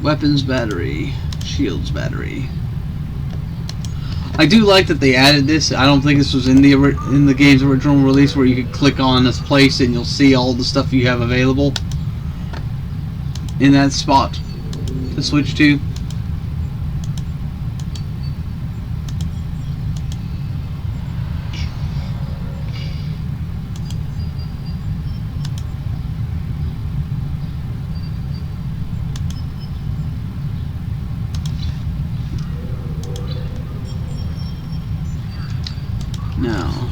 Weapons battery, shields battery. I do like that they added this. I don't think this was in the game's original release, where you could click on this place and you'll see all the stuff you have available in that spot to switch to. Now,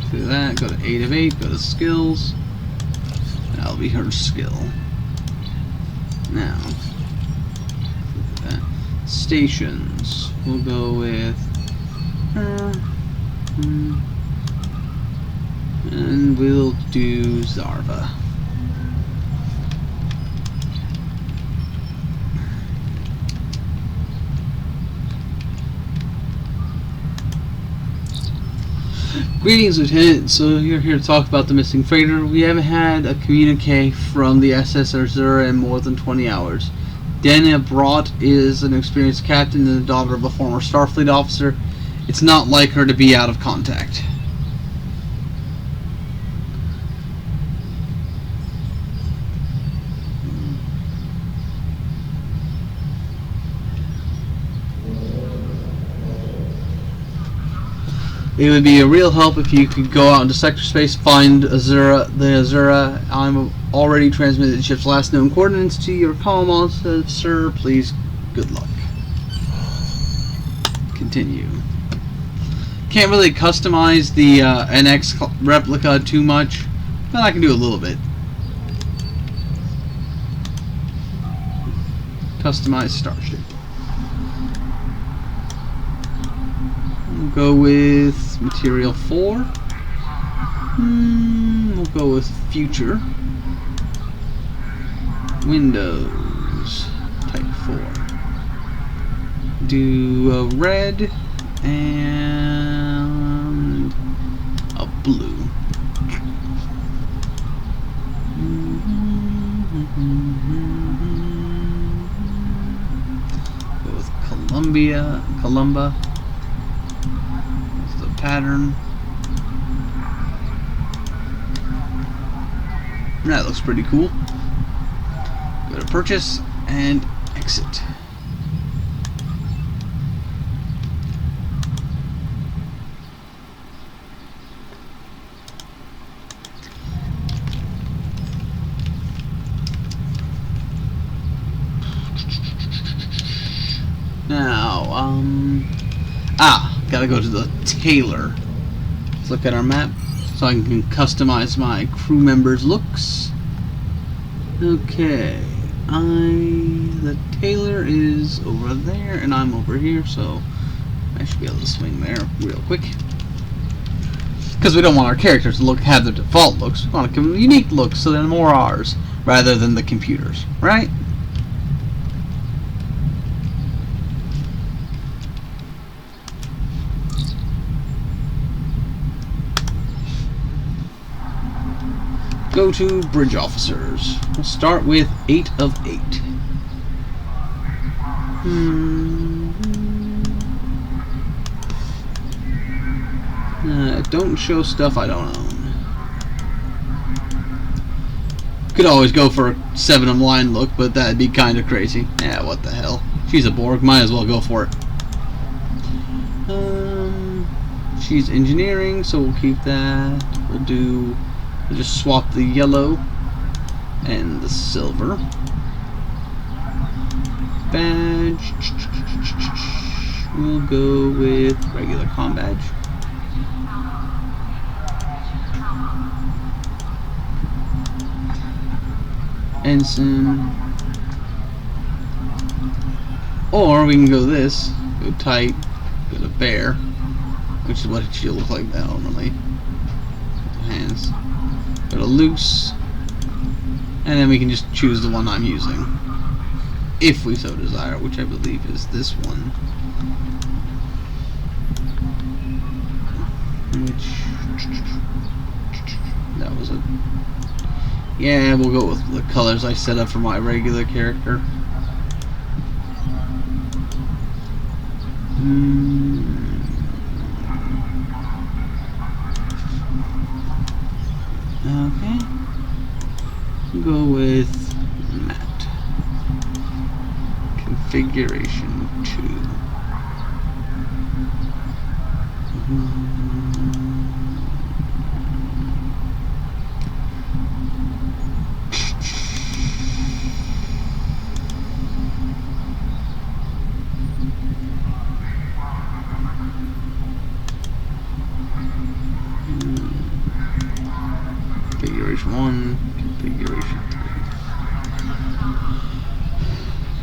do that, go to 8 of 8, go to skills. That'll be her skill. Now, stations. We'll go with her. And we'll do Zarva. Greetings, Lieutenant. So you're here to talk about the missing freighter. We haven't had a communique from the SS Azura in more than 20 hours. Dana Brott is an experienced captain and the daughter of a former Starfleet officer. It's not like her to be out of contact. It would be a real help if you could go out into sector space, find the Azura. I'm already transmitted the ship's last known coordinates to your comm, sir. Please, good luck. Continue. Can't really customize the NX replica too much, but I can do a little bit. Customize starship. We'll go with material 4. We'll go with future. Windows type 4. Do a red and a blue. Go with Columba. Pattern. That looks pretty cool. Go to purchase and exit. Now, gotta go to the tailor. Let's look at our map so I can customize my crew members' looks. Okay, the tailor is over there and I'm over here, so I should be able to swing there real quick. Because we don't want our characters to have their default looks. We want to give them unique looks, so they're more ours rather than the computers, right? Go to bridge officers. We'll start with 8 of 8. Don't show stuff I don't own. Could always go for a 7 of line look, but that'd be kind of crazy. Yeah, what the hell. She's a Borg, might as well go for it. She's engineering, so we'll keep that. We'll just swap the yellow and the silver. Badge. We'll go with regular comm badge. Ensign. Or we can go this. Go tight. Go to bear. Which is what she'll look like normally. Hands. Go to loose, and then we can just choose the one I'm using, if we so desire, which I believe is this one. That was a... Yeah, we'll go with the colors I set up for my regular character. Okay. Go with matte. Configuration 2. Configuration 1, configuration 3.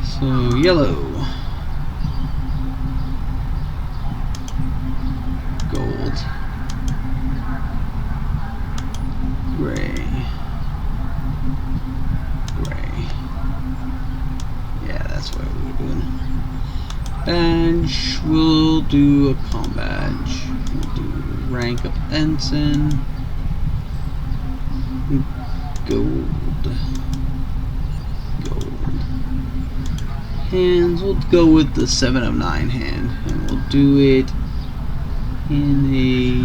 So yellow, gold, gray, gray. Yeah, that's what we're doing. Badge, we'll do a com badge. We'll do rank of ensign. Gold. Hands, we'll go with the 7 of 9 hand, and we'll do it in a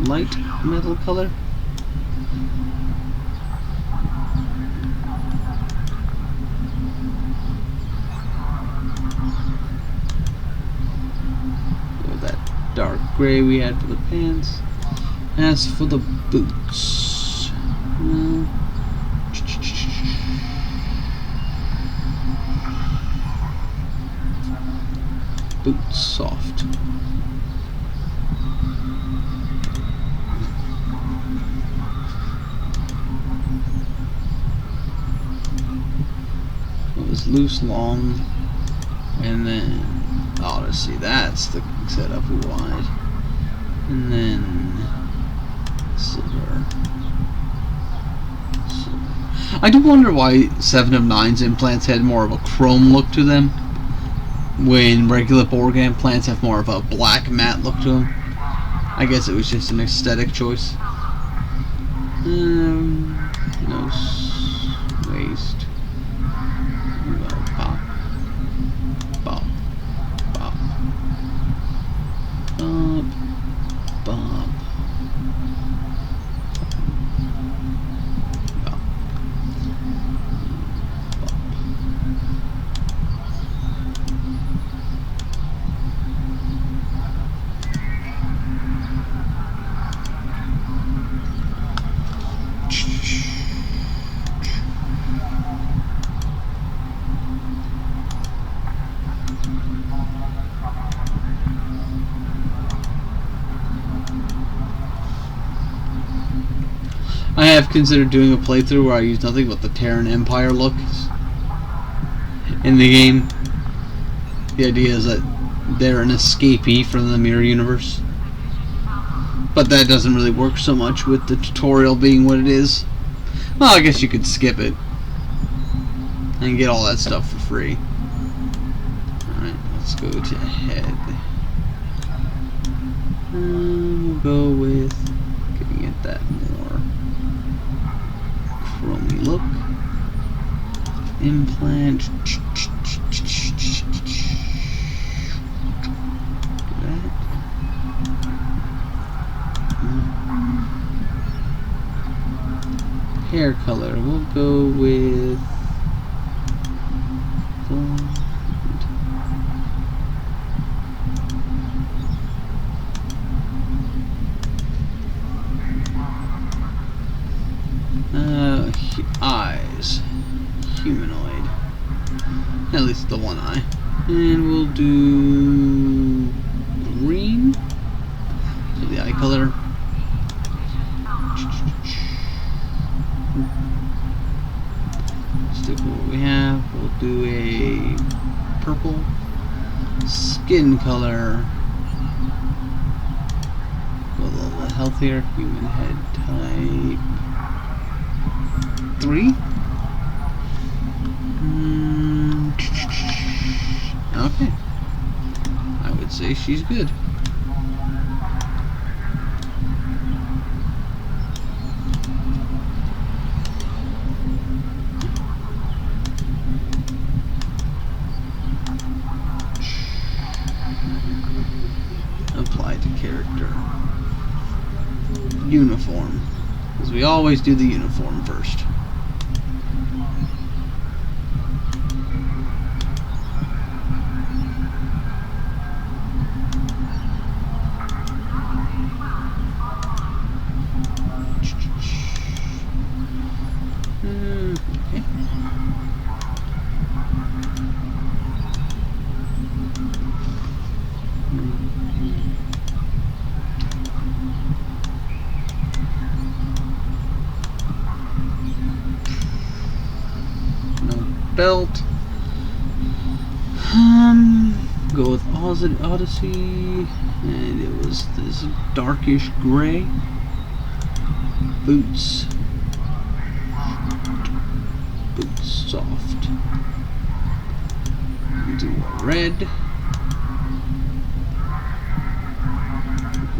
light metal color. Go with that dark gray we had for the pants. As for the boots, boots soft. It was loose, long, and then let's see, that's the setup we wanted, and then silver. I do wonder why 7 of 9's implants had more of a chrome look to them, when regular board implants have more of a black matte look to them. I guess it was just an aesthetic choice. No waist. Pop, pop, pop, bump, bump. I have considered doing a playthrough where I use nothing but the Terran Empire looks in the game. The idea is that they're an escapee from the mirror universe, but that doesn't really work so much with the tutorial being what it is. Well, I guess you could skip it and get all that stuff for free. Alright, let's go to head. We'll go with getting it that more chromey look. Implant. That. Hair color, we'll go with blonde. Eyes, humanoid, at least the one eye, and we'll do green for the eye color. Stick with what we have. We'll do a purple. Skin color, go a little bit healthier. Human head type 3. Okay, I would say she's good. character. Uniform. Because we always do the uniform first. Okay. Belt. Go with Odyssey, and it was this darkish gray. Boots. Boots soft. Do a red.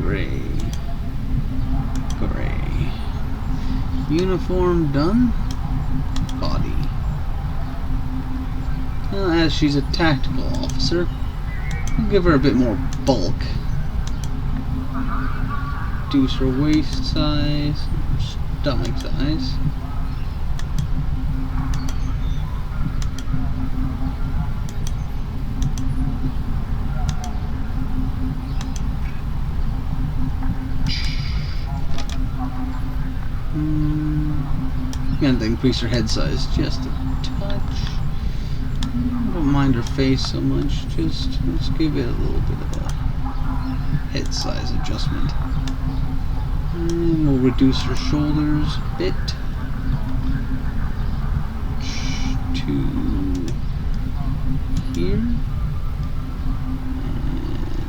Gray. Gray. Uniform done. Body. As she's a tactical officer, we'll give her a bit more bulk. Reduce her waist size, her stomach size. And increase her head size just a touch. I don't mind her face so much, just let's give it a little bit of a head size adjustment. And we'll reduce her shoulders a bit to here.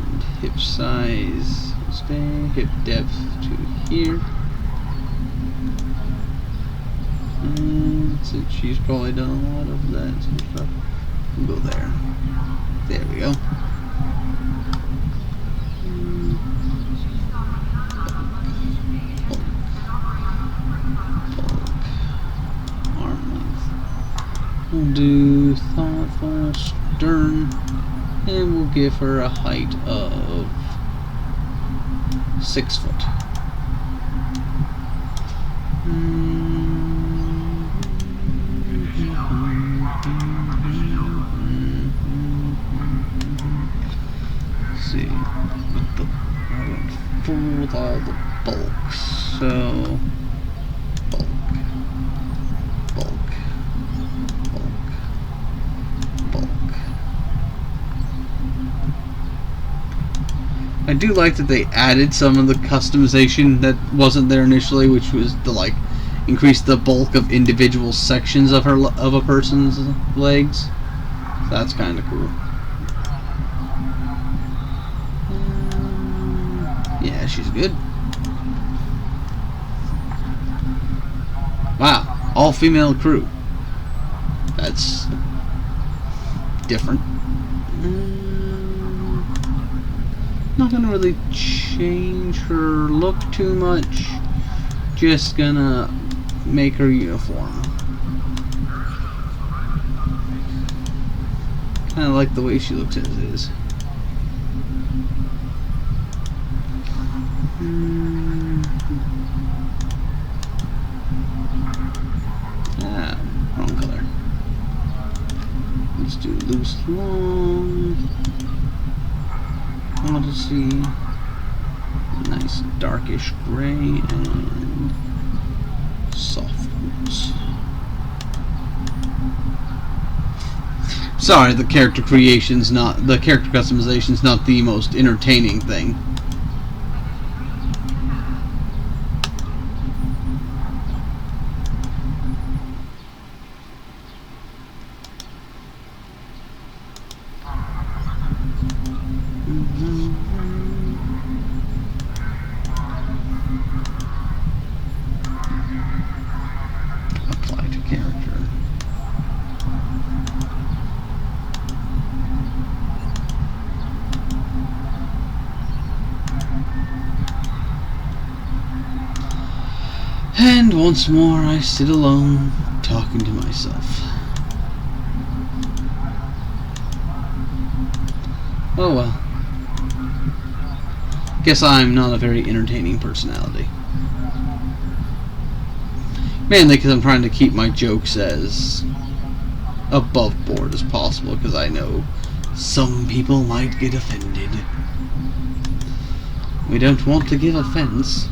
And hip size, stay, hip depth to here. And since she's probably done a lot of that sort of stuff, we'll go there. There we go. Bulk. Arm length. We'll do thoughtful, stern, and we'll give her a height of 6 foot. See, I went full with all the bulks, so bulk, bulk, bulk, bulk. I do like that they added some of the customization that wasn't there initially, which was to like increase the bulk of individual sections of a person's legs. So that's kind of cool. Yeah, she's good. Wow, all female crew. That's different. Not gonna really change her look too much. Just gonna make her uniform. Kinda like the way she looks as is. Wrong color. Let's do loose long. Odyssey. Nice darkish gray and soft boots. Sorry, the character customization's not the most entertaining thing. Apply to character. And once more I sit alone, talking to myself. Oh well. Guess I'm not a very entertaining personality. Mainly because I'm trying to keep my jokes as above board as possible, because I know some people might get offended. We don't want to give offense.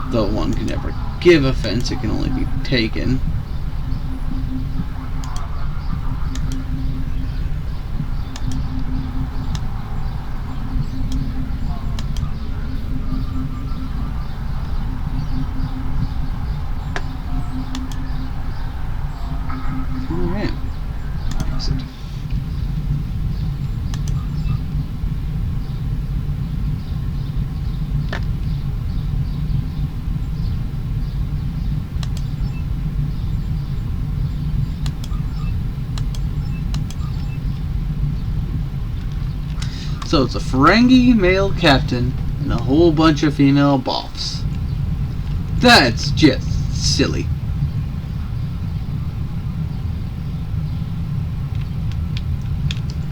Though one can never give offense, it can only be taken. Alright. Exit. So it's a Ferengi male captain and a whole bunch of female boffs. That's just silly.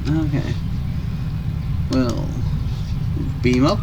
Okay. Well, beam up.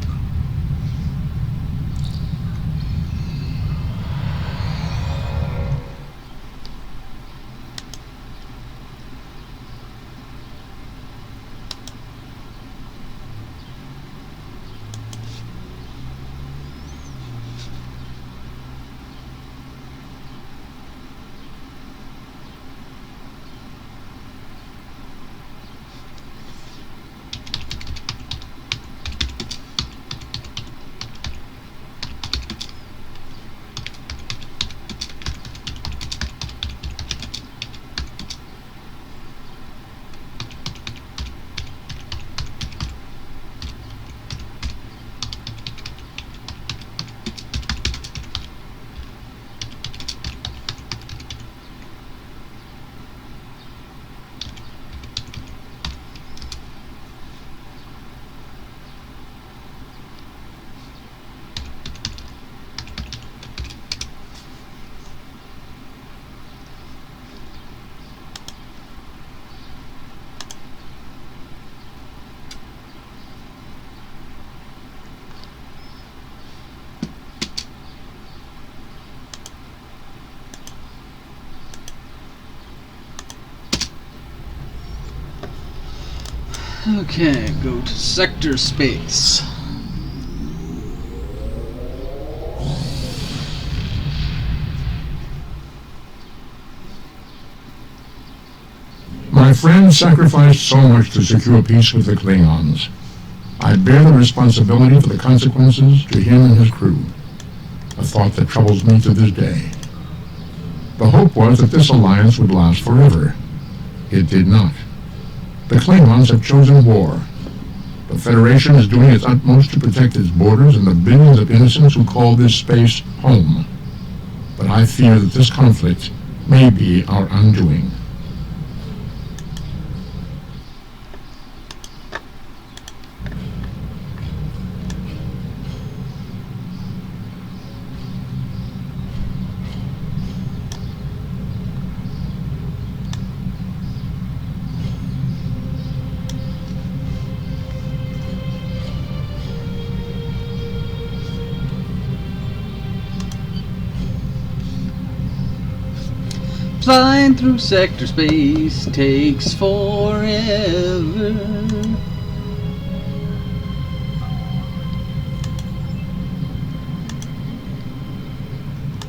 Okay, go to sector space. My friend sacrificed so much to secure peace with the Klingons. I bear the responsibility for the consequences to him and his crew, a thought that troubles me to this day. The hope was that this alliance would last forever. It did not. The Klingons have chosen war. The Federation is doing its utmost to protect its borders and the billions of innocents who call this space home. But I fear that this conflict may be our undoing. Flying through sector space takes forever.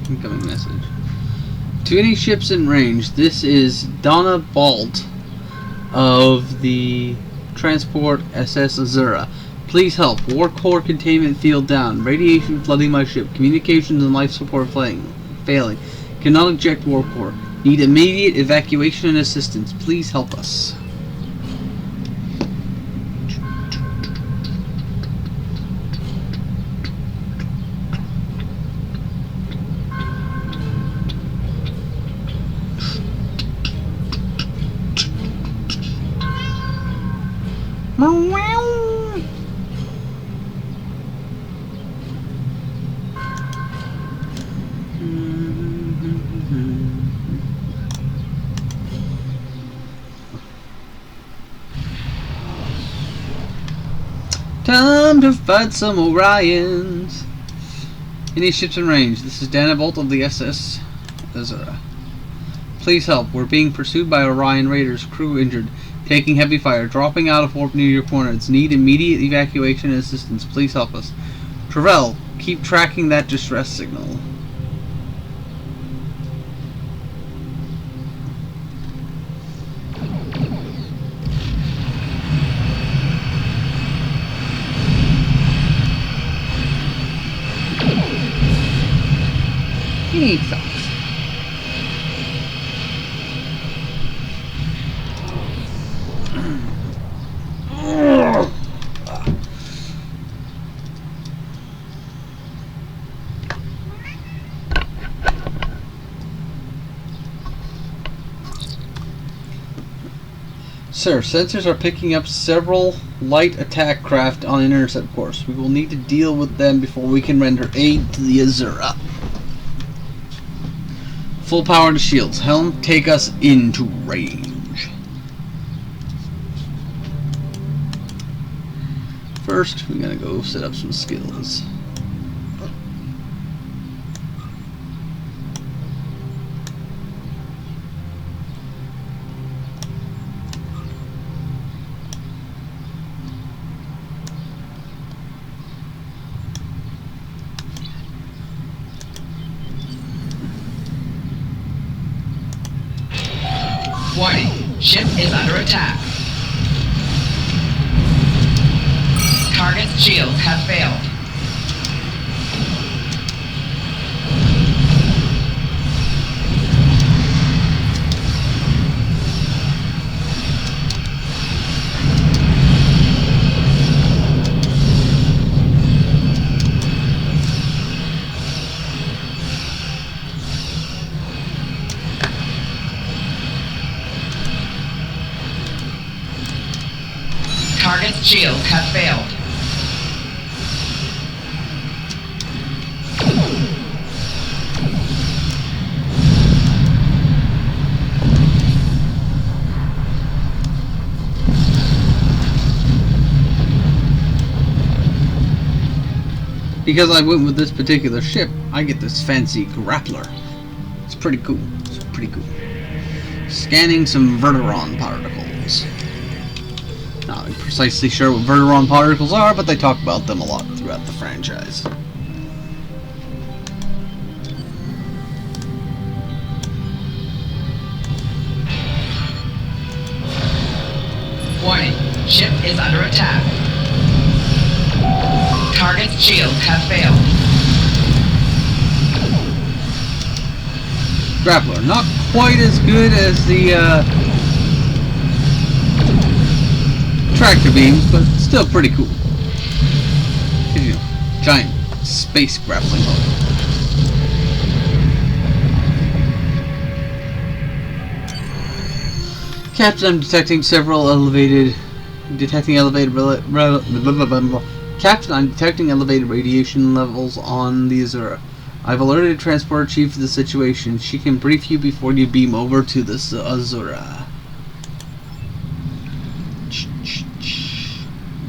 Incoming message. To any ships in range, this is Donna Balt of the transport SS Azura. Please help. War core containment field down. Radiation flooding my ship. Communications and life support failing. Cannot eject war core. Need immediate evacuation and assistance. Please help us. Time to fight some Orions. Any ships in range? This is Dana Bolt of the SS Azura. Please help. We're being pursued by Orion Raiders. Crew injured. Taking heavy fire. Dropping out of warp near your coordinates. Need immediate evacuation and assistance. Please help us. Travell, keep tracking that distress signal. He sucks. Sir, sensors are picking up several light attack craft on intercept course. We will need to deal with them before we can render aid to the Azura. Full power to shields. Helm, take us into range. First, we gotta go set up some skills. Warning, ship is under attack. Target's shields have failed. Target's shields have failed. Because I went with this particular ship, I get this fancy grappler. It's pretty cool. It's pretty cool. Scanning some Verteron particles. Not precisely sure what Verteron particles are, but they talk about them a lot throughout the franchise. Warning, ship is under attack. Target's shields have failed. Grappler, not quite as good as the tractor beams, but still pretty cool. You know, giant space grappling hook. Captain, I'm detecting elevated radiation levels on the Azura. I've alerted Transporter Chief of the situation. She can brief you before you beam over to the Azura.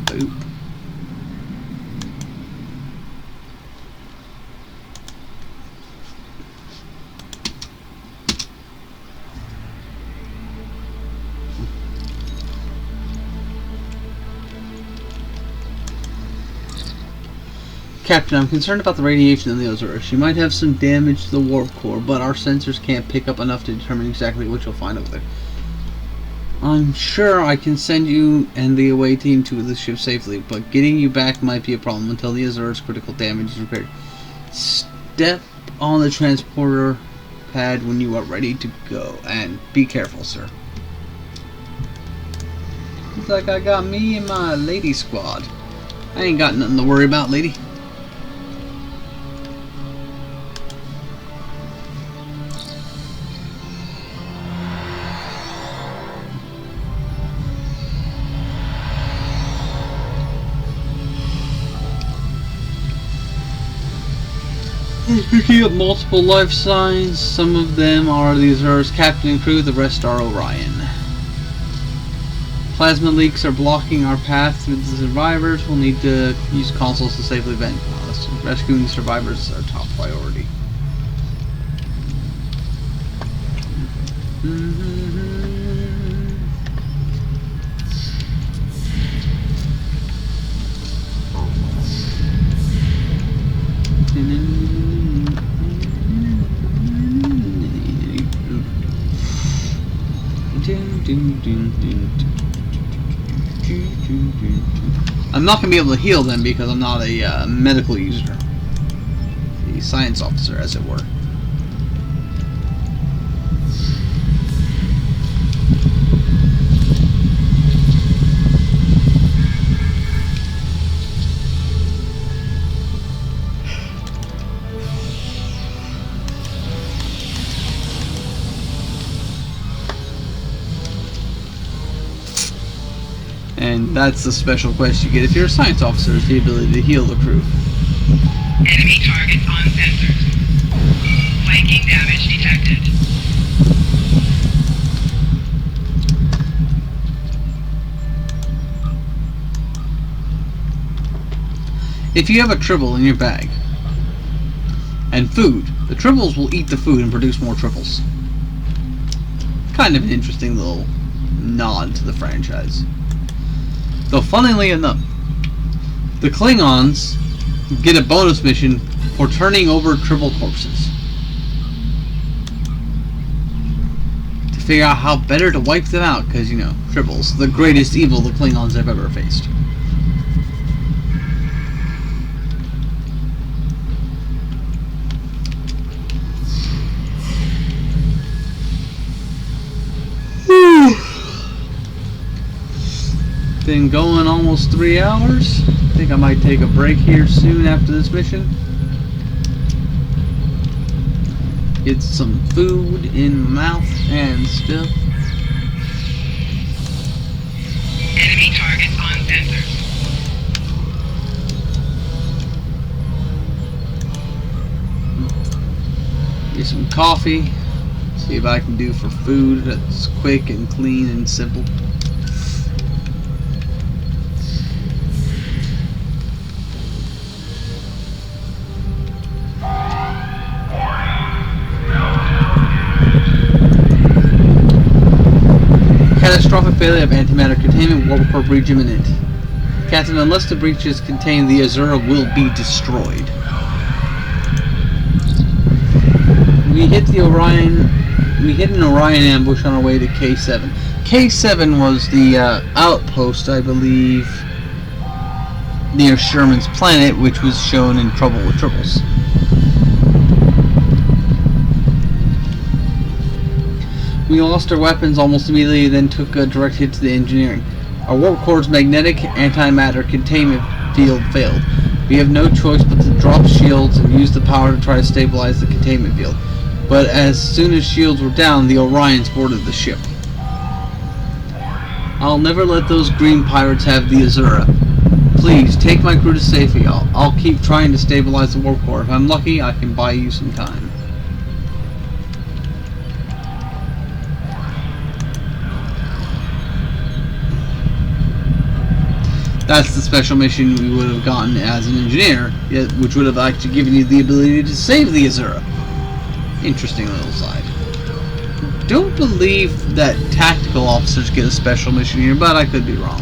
Boop. Captain, I'm concerned about the radiation in the Azura. She might have some damage to the warp core, but our sensors can't pick up enough to determine exactly what you'll find over there. I'm sure I can send you and the away team to the ship safely, but getting you back might be a problem until the Azura's critical damage is repaired. Step on the transporter pad when you are ready to go, and be careful, sir. Looks like I got me and my lady squad. I ain't got nothing to worry about, lady. Picking up multiple life signs. Some of them are the Azura's captain and crew, the rest are Orion. Plasma leaks are blocking our path through the survivors. We'll need to use consoles to safely vent us. Rescuing the survivors is our top priority. I'm not going to be able to heal them because I'm not a medical user. A science officer, as it were. And that's the special quest you get if you're a science officer, is the ability to heal the crew. Enemy targets on sensors. Flanking damage detected. If you have a tribble in your bag and food, the tribbles will eat the food and produce more tribbles. Kind of an interesting little nod to the franchise. Though funnily enough, the Klingons get a bonus mission for turning over tribble corpses to figure out how better to wipe them out, because, you know, tribbles, the greatest evil the Klingons have ever faced. Been going almost 3 hours. I think I might take a break here soon after this mission. Get some food in my mouth and stuff. Enemy targets on sensors. Get some coffee. See if I can do for food that's quick and clean and simple. Catastrophic failure of antimatter containment, warp core breach imminent. Captain, unless the breach is contained, the Azura will be destroyed. We hit an Orion ambush on our way to K7. K7 was the outpost, I believe, near Sherman's planet, which was shown in Trouble with Tribbles. We lost our weapons almost immediately, then took a direct hit to the engineering. Our warp core's magnetic antimatter containment field failed. We have no choice but to drop shields and use the power to try to stabilize the containment field. But as soon as shields were down, the Orions boarded the ship. I'll never let those green pirates have the Azura. Please, take my crew to safety. I'll keep trying to stabilize the warp core. If I'm lucky, I can buy you some time. That's the special mission we would have gotten as an engineer, which would have actually given you the ability to save the Azura. Interesting little side. Don't believe that tactical officers get a special mission here, but I could be wrong.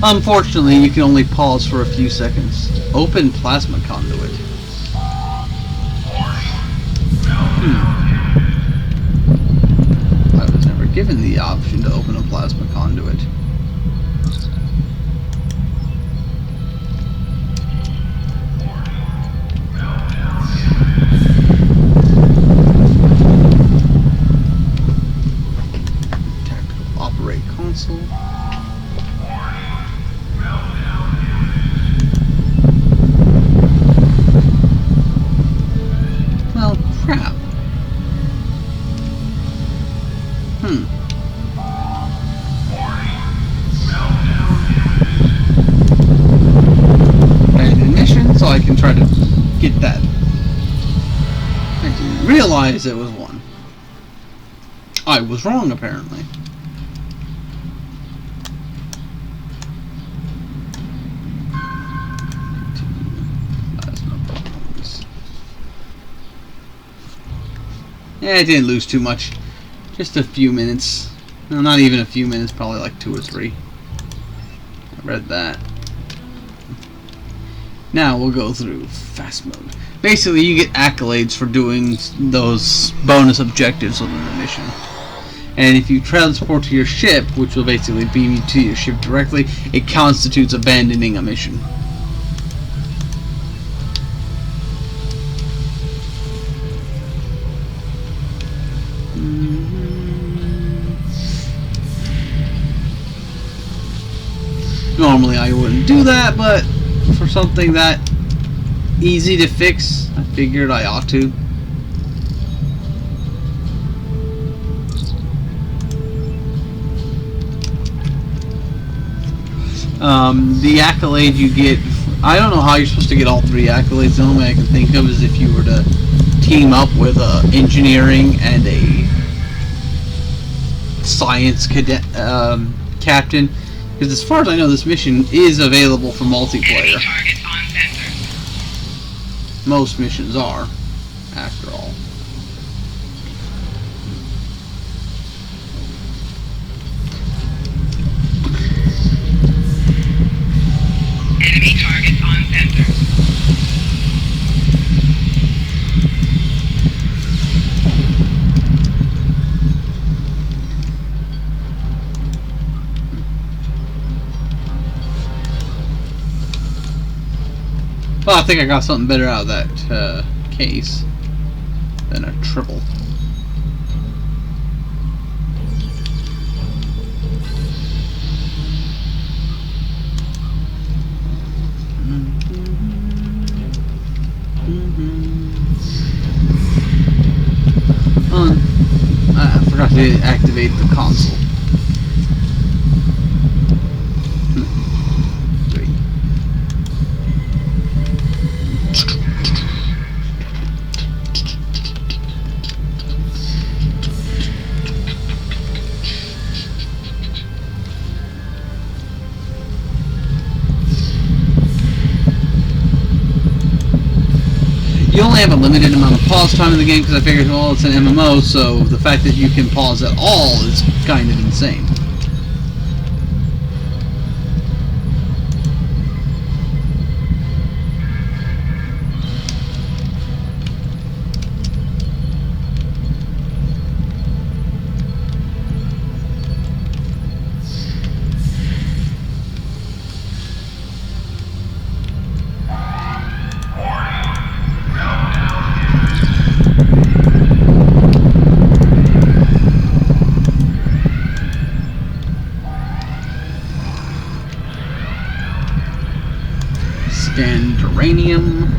Unfortunately, you can only pause for a few seconds. Open plasma conduit. given the option to open a plasma conduit. Tactical operate console. Well, crap. Abandoned mission, so I can try to get that. I didn't realize it was one. I was wrong, apparently. Plasma bombs. Yeah, I didn't lose too much. Just a few minutes. No, not even a few minutes, probably like 2 or 3. I read that. Now we'll go through fast mode. Basically, you get accolades for doing those bonus objectives within the mission. And if you transport to your ship, which will basically beam you to your ship directly, it constitutes abandoning a mission. Normally I wouldn't do that, but for something that easy to fix, I figured I ought to. The accolade you get, I don't know how you're supposed to get all 3 accolades. The only way I can think of is if you were to team up with engineering and a science cadet captain. Because as far as I know, this mission is available for multiplayer. Enemy targets on sensors. Most missions are, after all. Enemy targets on sensors. Well, I think I got something better out of that case than a triple. I forgot to activate the console. You only have a limited amount of pause time in the game because I figured, well, it's an MMO, so the fact that you can pause at all is kind of insane. Scanned uranium.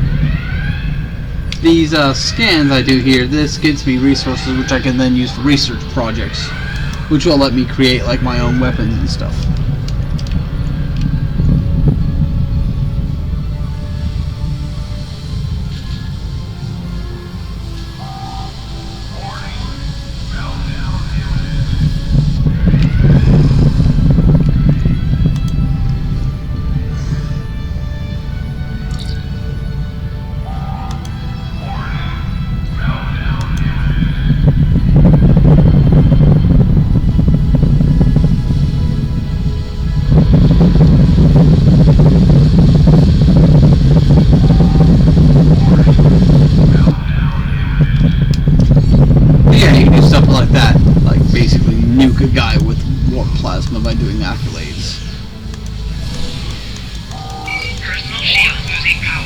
These scans I do here, this gives me resources which I can then use for research projects, which will let me create like my own weapons and stuff. plasma by doing accolades. Personal shield losing power.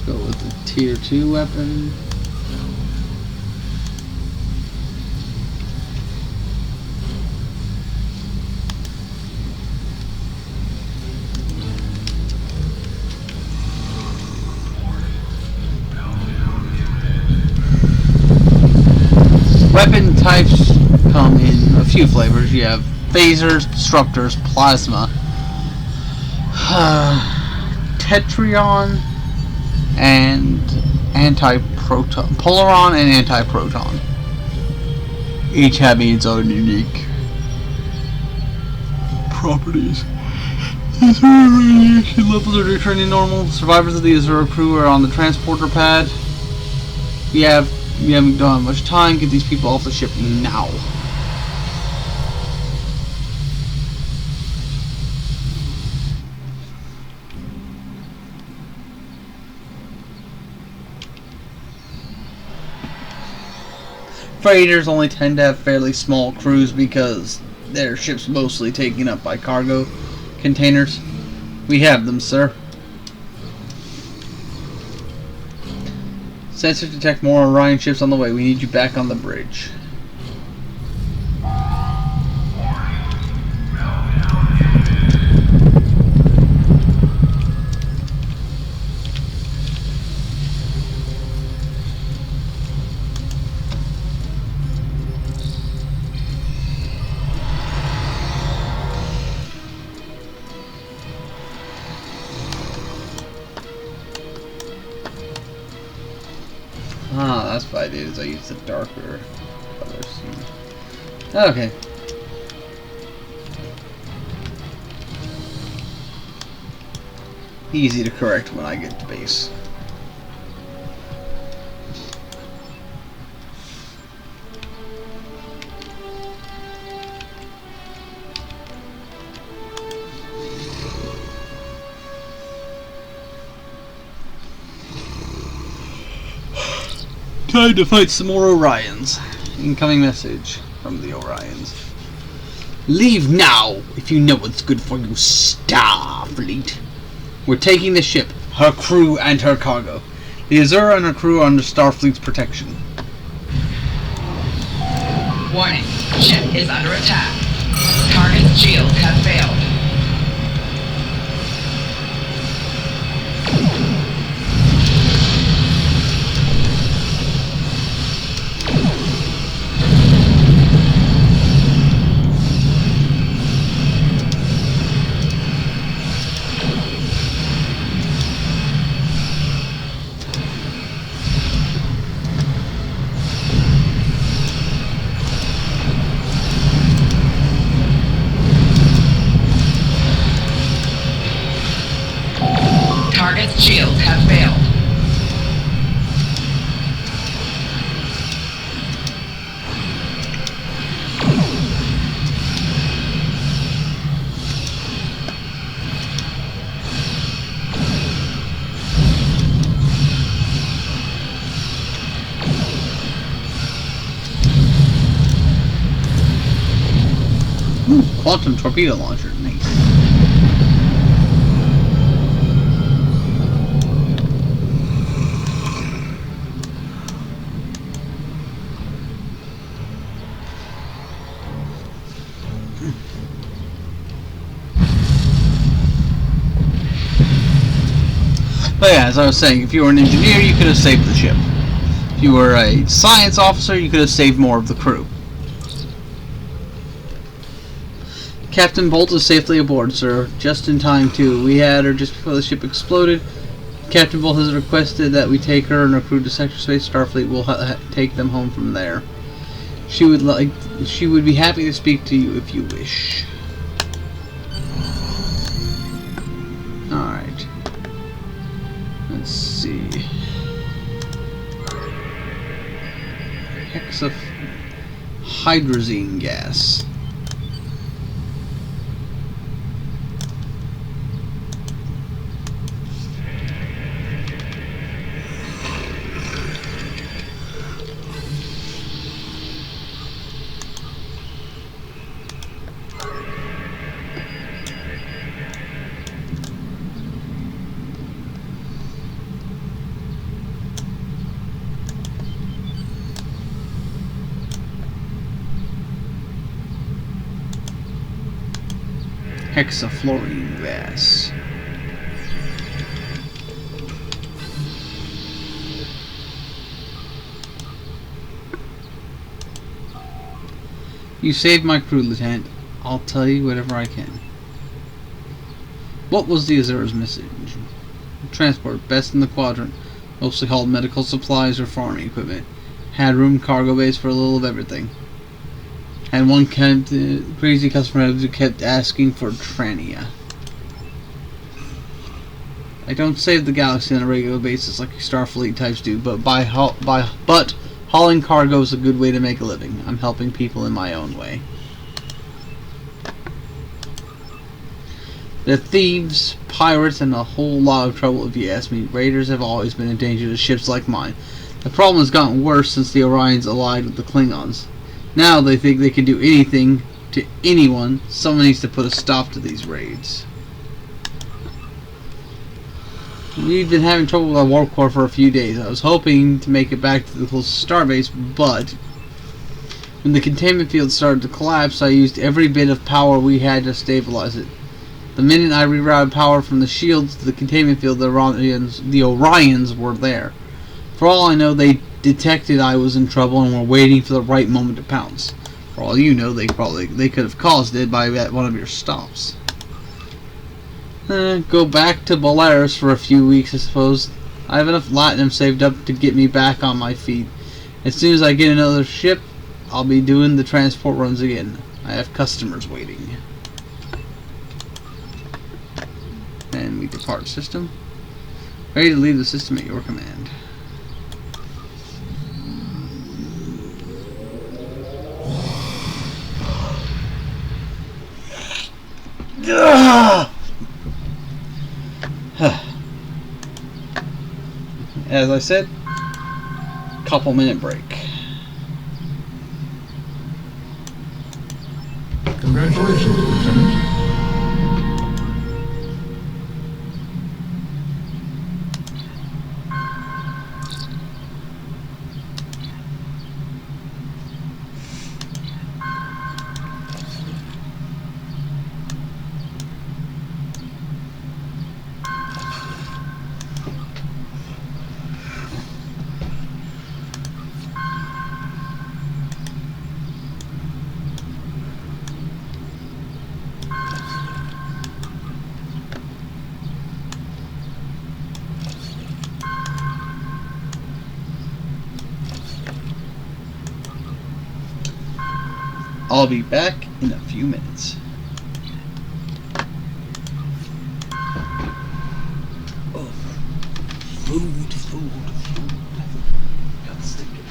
Go with the tier 2 weapon. Weapon types come in a few flavors. You have phasers, disruptors, plasma, tetrion, and anti-proton, polaron and anti-proton. Each having its own unique properties. Radiation levels are returning normal. Survivors of the Azura crew are on the transporter pad. We don't have much time. Get these people off the ship now. Freighters only tend to have fairly small crews because their ship's mostly taken up by cargo containers. We have them, sir. Sensors detect more Orion ships on the way. We need you back on the bridge. Ah, that's what I did, is I used the darker colors. Okay. Easy to correct when I get to base. Time to fight some more Orions. Incoming message from the Orions. Leave now if you know what's good for you, Starfleet. We're taking the ship, her crew, and her cargo. The Azura and her crew are under Starfleet's protection. Warning. Ship is under attack. Target's shields have failed. Target's shields have failed. Ooh, quantum torpedo launcher, nice. But yeah, as I was saying, if you were an engineer, you could have saved the ship. If you were a science officer, you could have saved more of the crew. Captain Bolt is safely aboard, sir. Just in time, too. We had her just before the ship exploded. Captain Bolt has requested that we take her and her crew to Sector Space. Starfleet will take them home from there. She would be happy to speak to you if you wish. see. Hydrazine gas. Hexafluorine gas. You saved my crew, Lieutenant. I'll tell you whatever I can. What was the Azura's message? Transport, best in the quadrant. Mostly hauled medical supplies or farming equipment. Had room cargo base for a little of everything. And one crazy customer who kept asking for Trania. I don't save the galaxy on a regular basis like Starfleet types do, but hauling cargo is a good way to make a living. I'm helping people in my own way. They're thieves, pirates, and a whole lot of trouble if you ask me. Raiders have always been a danger to ships like mine. The problem has gotten worse since the Orions allied with the Klingons. Now they think they can do anything to anyone. Someone needs to put a stop to these raids. We've been having trouble with our warp core for a few days. I was hoping to make it back to the closest starbase, but when the containment field started to collapse, I used every bit of power we had to stabilize it. The minute I rerouted power from the shields to the containment field, the Orions were there. For all I know, they detected I was in trouble and were waiting for the right moment to pounce. For all you know, they could have caused it by one of your stops. Go back to Belarus for a few weeks, I suppose. I have enough latinum saved up to get me back on my feet. As soon as I get another ship, I'll be doing the transport runs again. I have customers waiting. And we depart system. Ready to leave the system at your command. As I said, couple-minute break. Congratulations, Lieutenant. I'll be back in a few minutes. Oh, food. Got to stick it.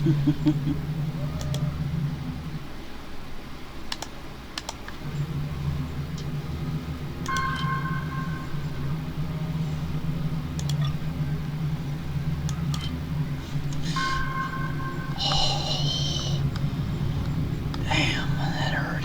Damn, that hurt.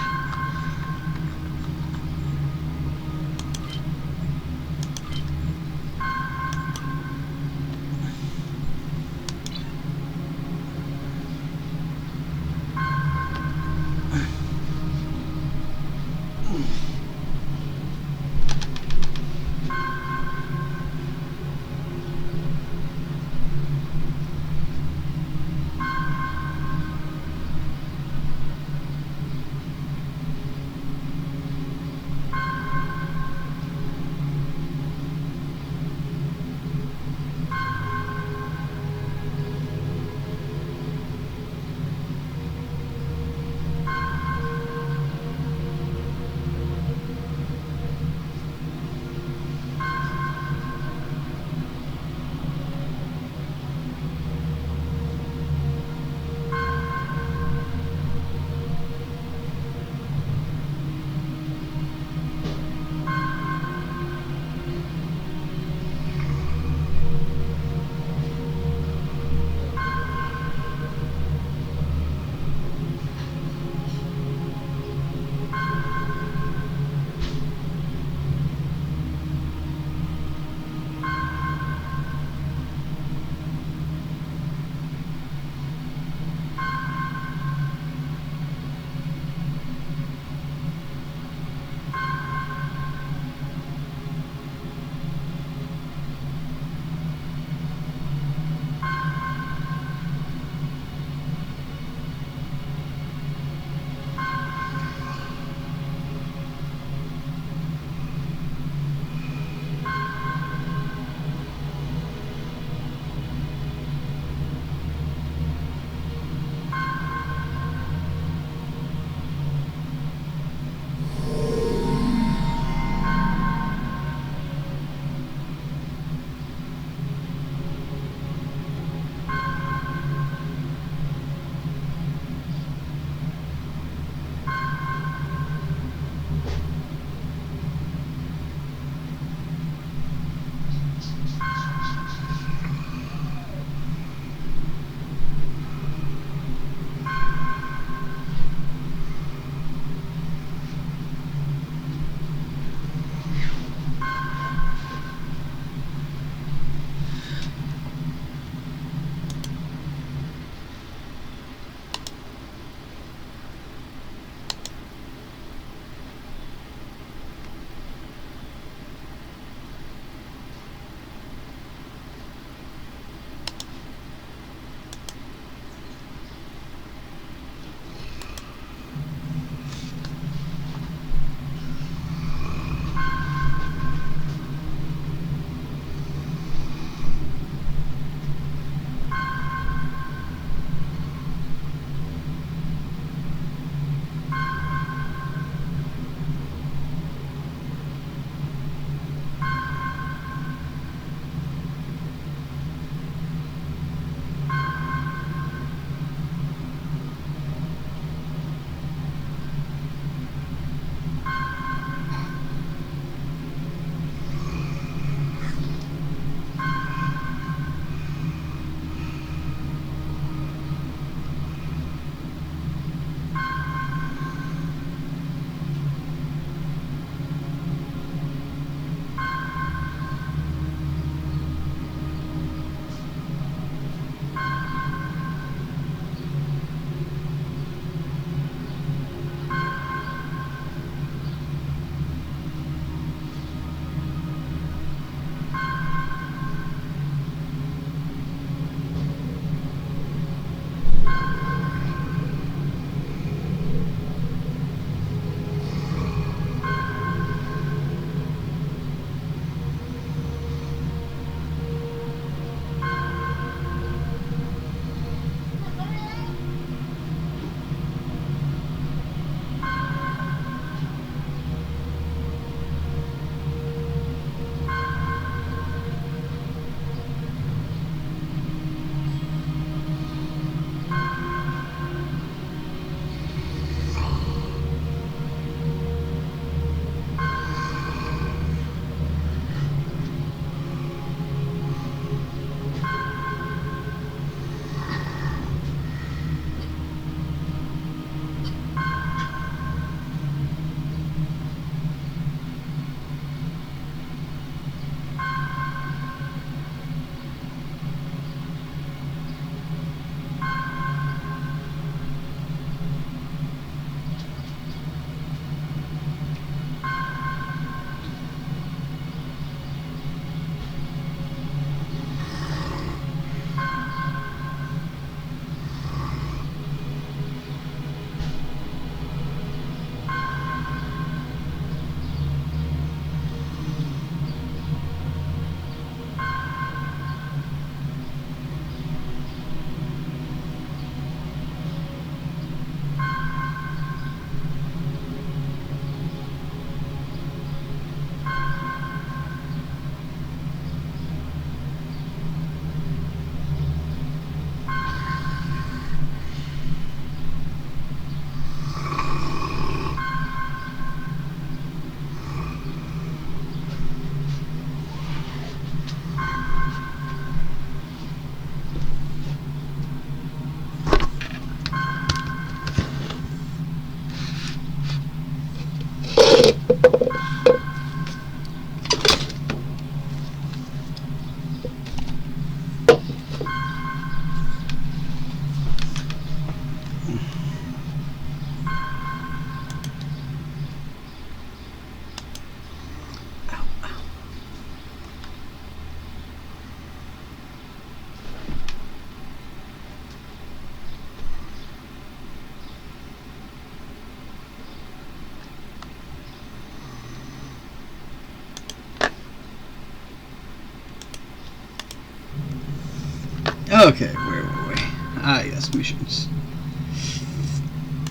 Okay, where were we? Ah, yes, missions.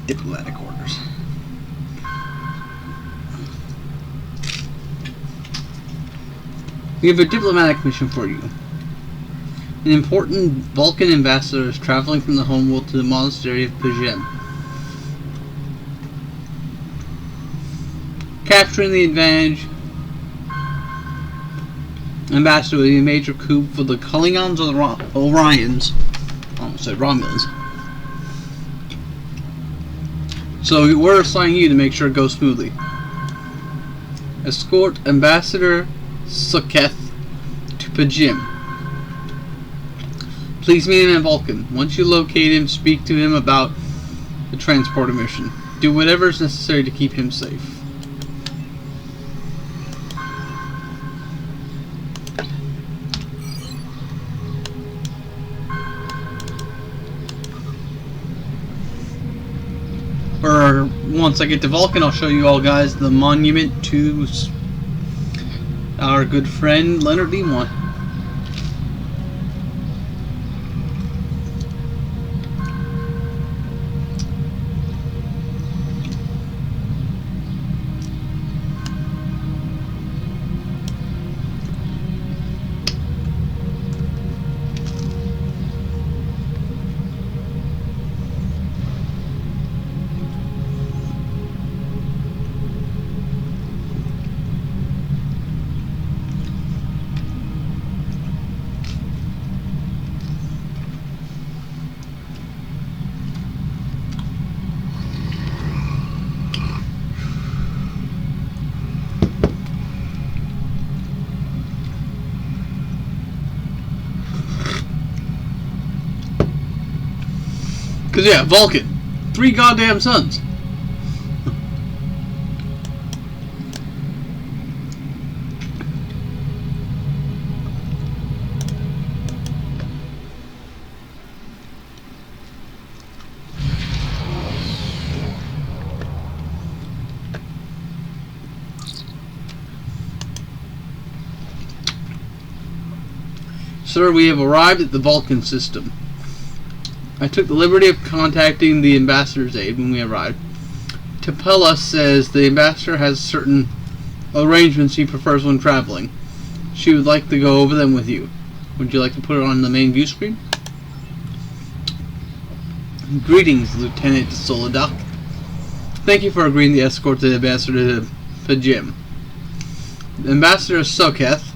Diplomatic orders. We have a diplomatic mission for you. An important Vulcan ambassador is traveling from the homeworld to the monastery of Pajem. Capturing the advantage ambassador will be a major coup for the Klingons or the Orions. I almost said Romulans. So we're assigning you to make sure it goes smoothly. Escort Ambassador Suketh to Pajem. Please meet him in Vulcan. Once you locate him, speak to him about the transporter mission. Do whatever is necessary to keep him safe. Or once I get to Vulcan, I'll show you all guys the monument to our good friend Leonard Nimoy. Cause yeah, Vulcan. 3 goddamn suns. Sir, we have arrived at the Vulcan system. I took the liberty of contacting the ambassador's aide when we arrived. Tapella says the ambassador has certain arrangements he prefers when traveling. She would like to go over them with you. Would you like to put it on the main view screen? Greetings, Lieutenant Solodok. Thank you for agreeing to escort the ambassador to Pajem. Ambassador Soketh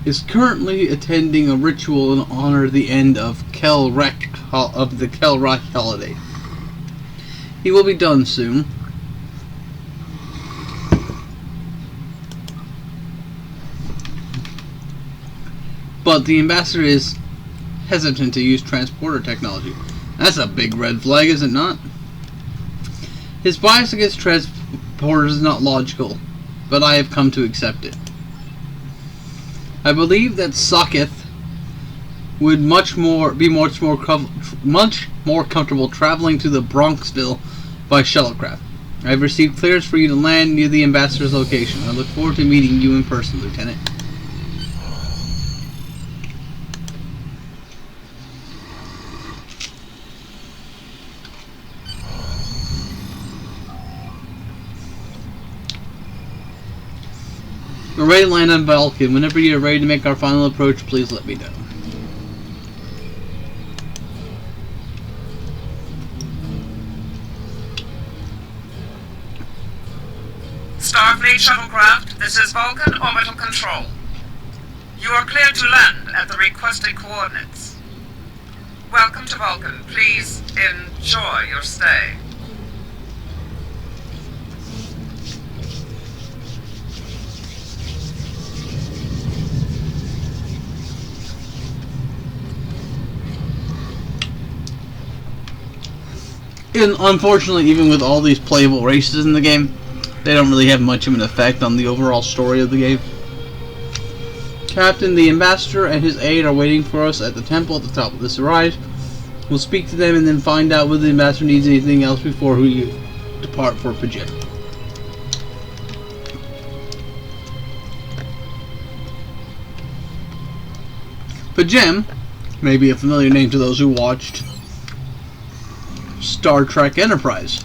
is currently attending a ritual in honor of the end of the Kelrek holiday. He will be done soon. But the ambassador is hesitant to use transporter technology. That's a big red flag, is it not? His bias against transporters is not logical, but I have come to accept it. I believe that Soketh would be much more comfortable traveling to the Bronxville by shuttlecraft. I have received clearance for you to land near the ambassador's location. I look forward to meeting you in person, Lieutenant. We're ready to land on Vulcan. Whenever you're ready to make our final approach, please let me know. Starfleet shuttlecraft, this is Vulcan Orbital Control. You are cleared to land at the requested coordinates. Welcome to Vulcan. Please enjoy your stay. And unfortunately, even with all these playable races in the game, they don't really have much of an effect on the overall story of the game. Captain, the ambassador and his aide are waiting for us at the temple at the top of this rise. We'll speak to them and then find out whether the ambassador needs anything else before we depart for Pajem. Pajem Maybe a familiar name to those who watched Star Trek Enterprise.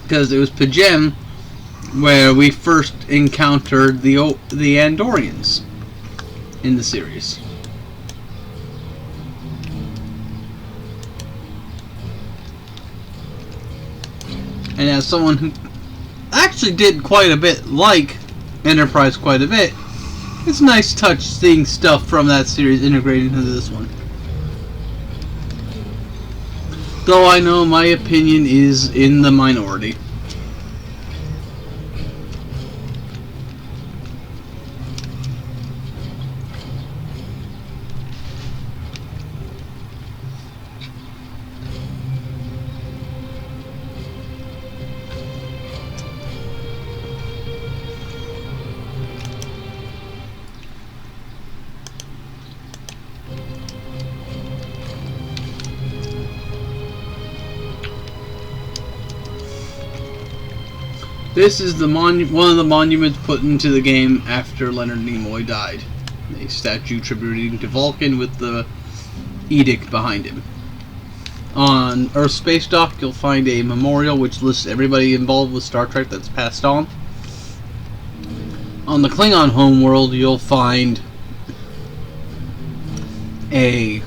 Because it was Pajem where we first encountered the Andorians in the series. And as someone who actually did quite a bit like Enterprise quite a bit, it's a nice touch seeing stuff from that series integrated into this one. Though I know my opinion is in the minority. This is the one of the monuments put into the game after Leonard Nimoy died. A statue tributing to Vulcan with the edict behind him. On Earth Space Dock, you'll find a memorial which lists everybody involved with Star Trek that's passed on. On the Klingon homeworld, you'll find the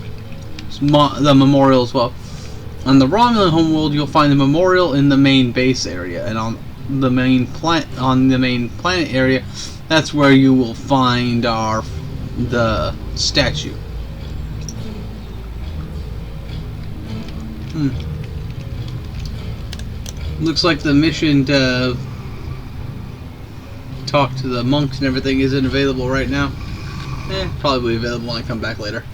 memorial as well. On the Romulan homeworld, you'll find the memorial in the main base area, and on the main planet area, that's where you will find the statue. Looks like the mission to talk to the monks and everything isn't available right now. Probably available when I come back later.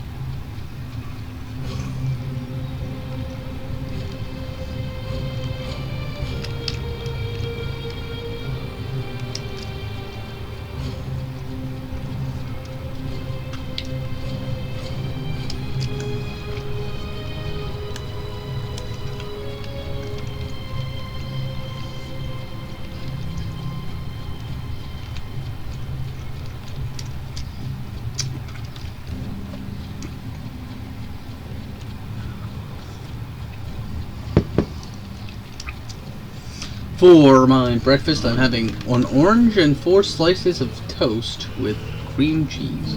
For my breakfast, I'm having an orange and 4 slices of toast with cream cheese.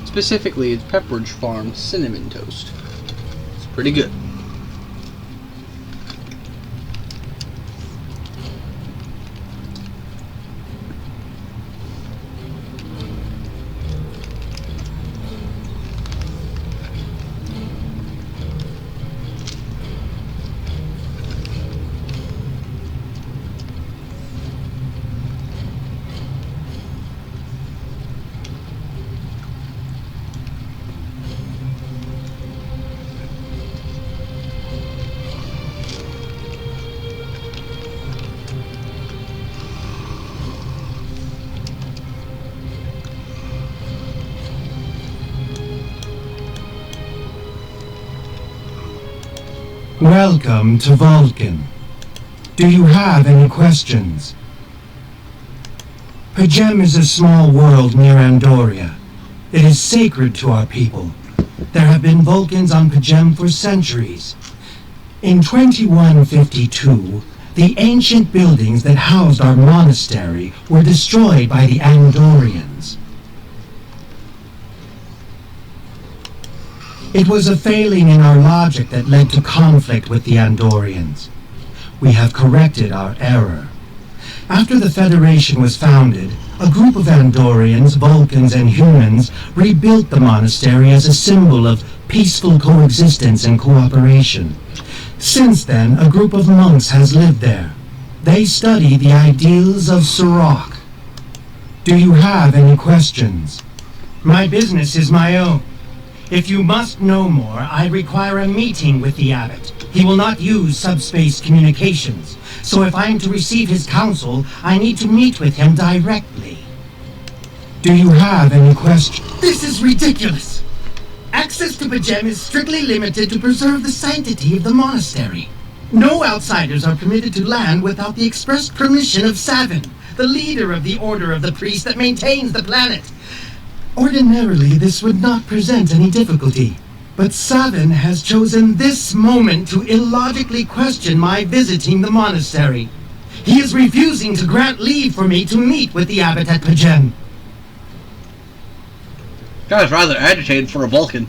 Specifically, it's Pepperidge Farm cinnamon toast. It's pretty good. Welcome to Vulcan. Do you have any questions? Pajem is a small world near Andoria. It is sacred to our people. There have been Vulcans on Pajem for centuries. In 2152, the ancient buildings that housed our monastery were destroyed by the Andorians. It was a failing in our logic that led to conflict with the Andorians. We have corrected our error. After the Federation was founded, a group of Andorians, Vulcans, and humans rebuilt the monastery as a symbol of peaceful coexistence and cooperation. Since then, a group of monks has lived there. They study the ideals of Sirach. Do you have any questions? My business is my own. If you must know more, I require a meeting with the abbot. He will not use subspace communications, so if I am to receive his counsel, I need to meet with him directly. Do you have any questions? This is ridiculous! Access to Pajem is strictly limited to preserve the sanctity of the monastery. No outsiders are permitted to land without the express permission of Savin, the leader of the Order of the Priest that maintains the planet. Ordinarily, this would not present any difficulty. But Savin has chosen this moment to illogically question my visiting the monastery. He is refusing to grant leave for me to meet with the abbot at Pajem. Guy's rather agitated for a Vulcan.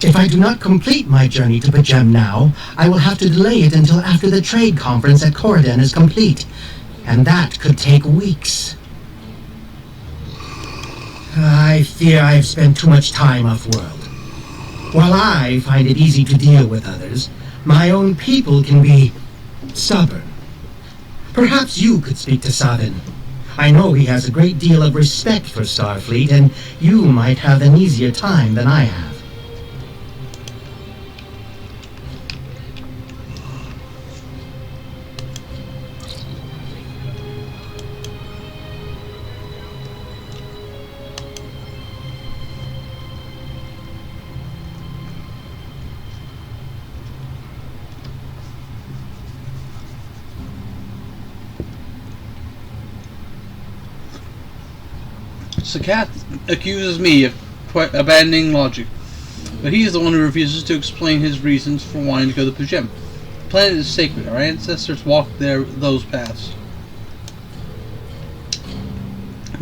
If I do not complete my journey to Pajem now, I will have to delay it until after the trade conference at Corridon is complete. And that could take weeks. I fear I have spent too much time off-world. While I find it easy to deal with others, my own people can be stubborn. Perhaps you could speak to Savin. I know he has a great deal of respect for Starfleet, and you might have an easier time than I have. Sakath accuses me of abandoning logic, but he is the one who refuses to explain his reasons for wanting to go to Pajem. The planet is sacred. Our ancestors walked those paths.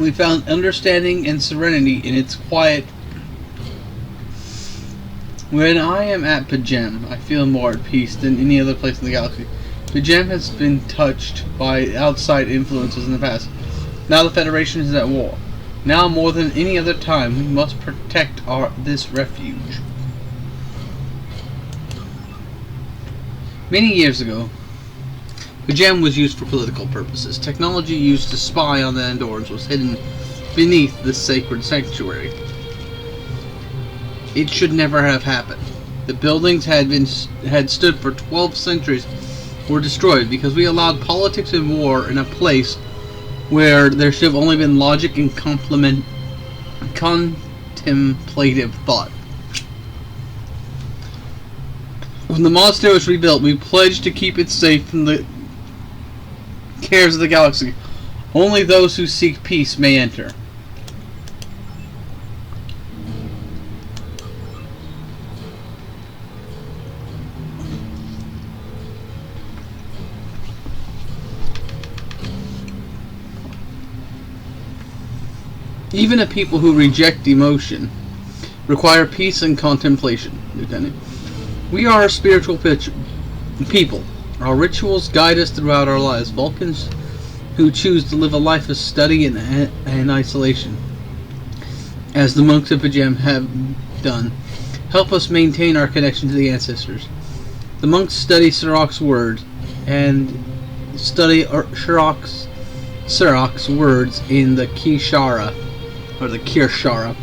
We found understanding and serenity in its quiet. When I am at Pajem, I feel more at peace than any other place in the galaxy. Pajem has been touched by outside influences in the past. Now the Federation is at war. Now more than any other time, we must protect this refuge. Many years ago, Pajem was used for political purposes. Technology used to spy on the Andorans was hidden beneath the sacred sanctuary. It should never have happened. The buildings had stood for 12 centuries, were destroyed because we allowed politics and war in a place where there should have only been logic and contemplative thought. When the monastery was rebuilt, we pledged to keep it safe from the cares of the galaxy. Only those who seek peace may enter. Even a people who reject emotion require peace and contemplation, Lieutenant. We are a spiritual people. Our rituals guide us throughout our lives. Vulcans who choose to live a life of study and isolation, as the monks of Pajem have done, help us maintain our connection to the ancestors. The monks study Sirach's word and study Sirach's words in the Kishara, or the Kirshara,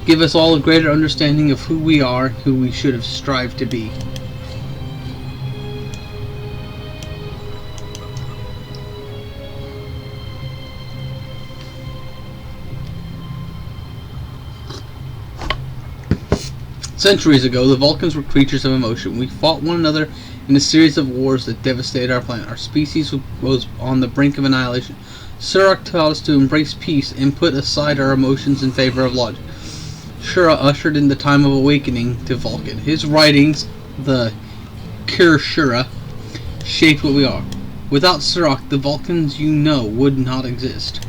give us all a greater understanding of who we are, who we should have strived to be. Centuries ago, the Vulcans were creatures of emotion. We fought one another in a series of wars that devastated our planet. Our species was on the brink of annihilation. Sirach taught us to embrace peace and put aside our emotions in favor of logic. Shura ushered in the time of awakening to Vulcan. His writings, the Kirshura, shaped what we are. Without Sirach, the Vulcans you know would not exist.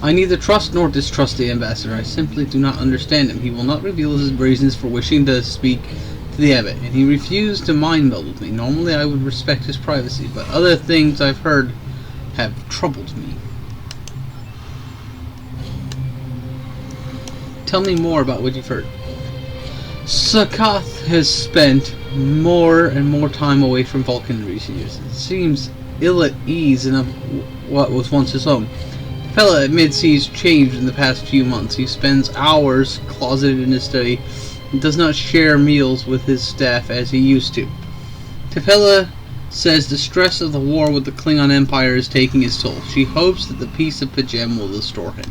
I neither trust nor distrust the ambassador. I simply do not understand him. He will not reveal his reasons for wishing to speak to the abbot, and he refused to mind meld with me. Normally I would respect his privacy, but other things I've heard have troubled me. Tell me more about what you've heard. Sakath has spent more and more time away from Vulcan in recent years. It seems ill at ease in what was once his home. Fella admits he's changed in the past few months. He spends hours closeted in his study and does not share meals with his staff as he used to. Tefella says the stress of the war with the Klingon Empire is taking its toll. She hopes that the peace of Pajem will restore him.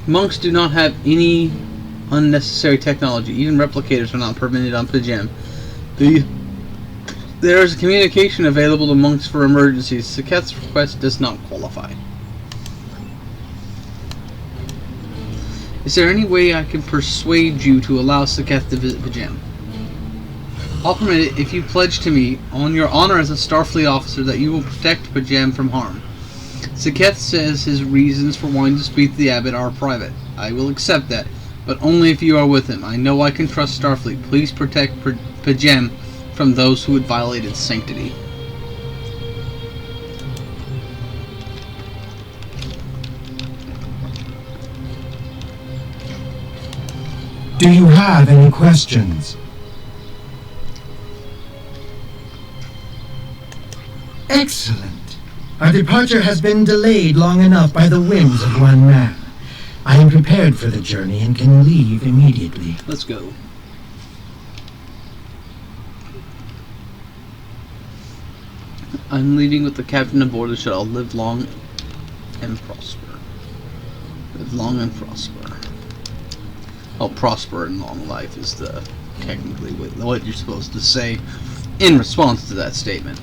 Monks do not have any unnecessary technology. Even replicators are not permitted on Pajam. There is communication available to monks for emergencies. Saketh's request does not qualify. Is there any way I can persuade you to allow Saketh to visit Pajam? I'll permit it if you pledge to me, on your honor as a Starfleet officer, that you will protect Pajam from harm. Saketh says his reasons for wanting to speak to the Abbot are private. I will accept that, but only if you are with him. I know I can trust Starfleet. Please protect Pajam from those who had violated sanctity. Do you have any questions? Excellent. Our departure has been delayed long enough by the whims of one man. I am prepared for the journey and can leave immediately. Let's go. I'm leaving with the captain aboard the shuttle. Live long and prosper. Live long and prosper. Oh, prosper and long life is the technically what you're supposed to say in response to that statement.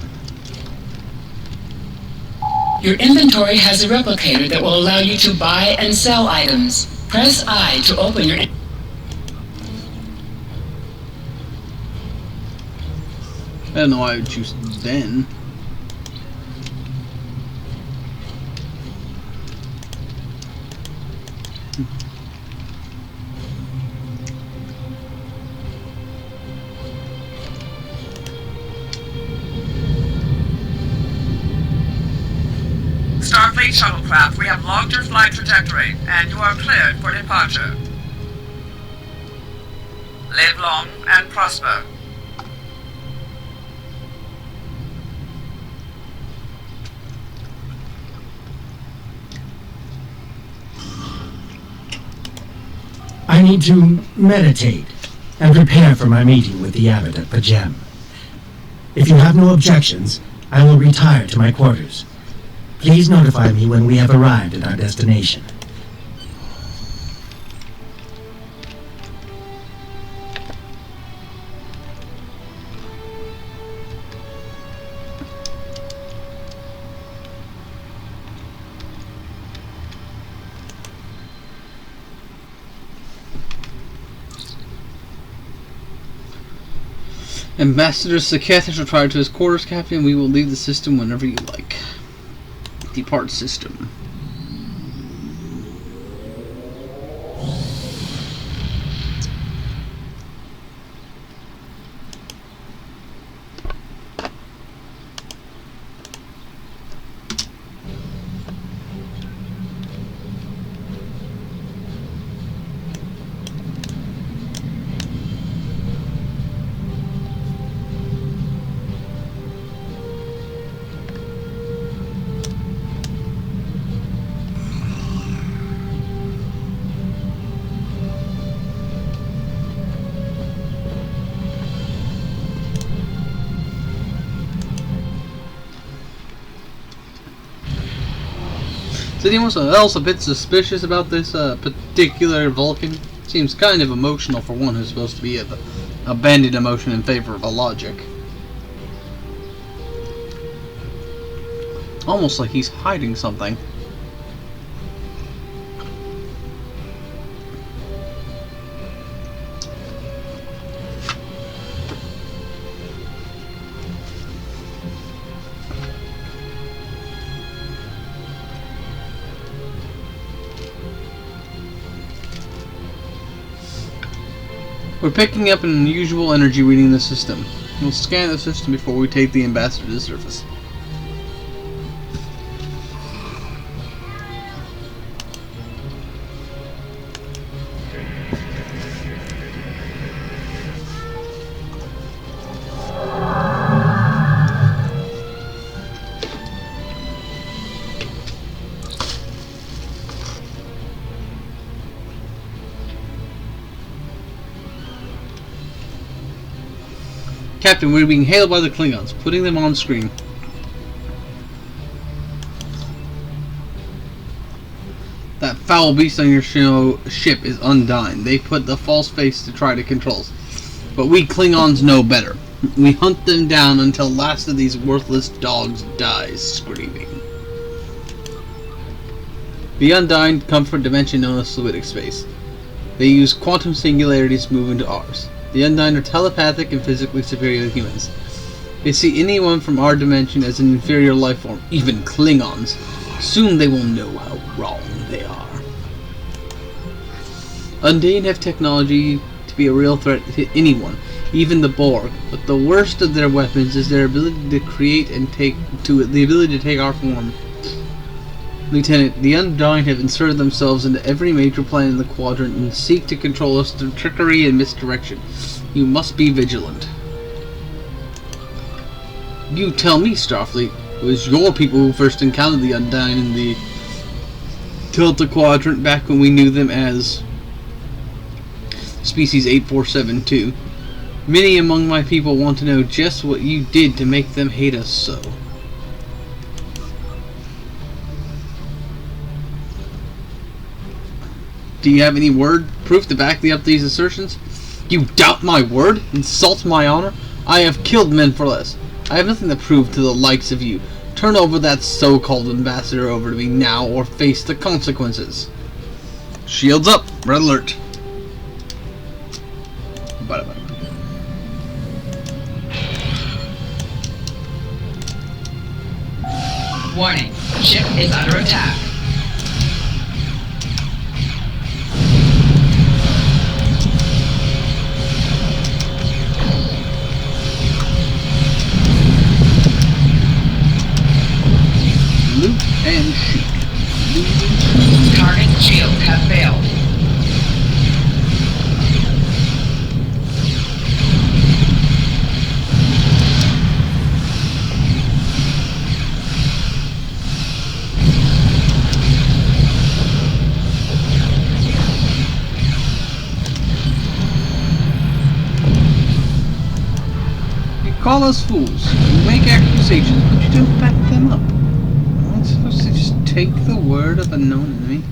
Your inventory has a replicator that will allow you to buy and sell items. Press I to open your... I don't know why I would choose then. Starfleet shuttlecraft, we have logged your flight trajectory, and you are cleared for departure. Live long and prosper. I need to meditate and prepare for my meeting with the Abbot at Pajam. If you have no objections, I will retire to my quarters. Please notify me when we have arrived at our destination. Ambassador Saketh has retired to his quarters, Captain. We will leave the system whenever you like. Depart system. Is anyone else a bit suspicious about this particular Vulcan? Seems kind of emotional for one who's supposed to be of a banded emotion in favor of a logic. Almost like he's hiding something. We're picking up an unusual energy reading in the system. We'll scan the system before we take the ambassador to the surface. Captain, we're being hailed by the Klingons. Putting them on screen. That foul beast on your ship is Undyne. They put the false face to try to control us. But we Klingons know better. We hunt them down until last of these worthless dogs dies screaming. The Undyne come from a dimension known as fluidic space. They use quantum singularities to move into ours. The Undyne are telepathic and physically superior to humans. They see anyone from our dimension as an inferior life form, even Klingons. Soon they will know how wrong they are. Undyne have technology to be a real threat to anyone, even the Borg. But the worst of their weapons is their ability to create and take our form. Lieutenant, the Undyne have inserted themselves into every major planet in the quadrant and seek to control us through trickery and misdirection. You must be vigilant. You tell me, Starfleet. It was your people who first encountered the Undyne in the Delta Quadrant back when we knew them as Species 8472. Many among my people want to know just what you did to make them hate us so. Do you have any proof to back up these assertions? You doubt my word? Insult my honor? I have killed men for less. I have nothing to prove to the likes of you. Turn over that so-called ambassador over to me now or face the consequences. Shields up. Red alert. Bye-bye. Warning. Ship is under attack. Loot and shoot. Target shields have failed. You call us fools. You make accusations, but you don't back them up. I'm supposed to just take the word of a known enemy.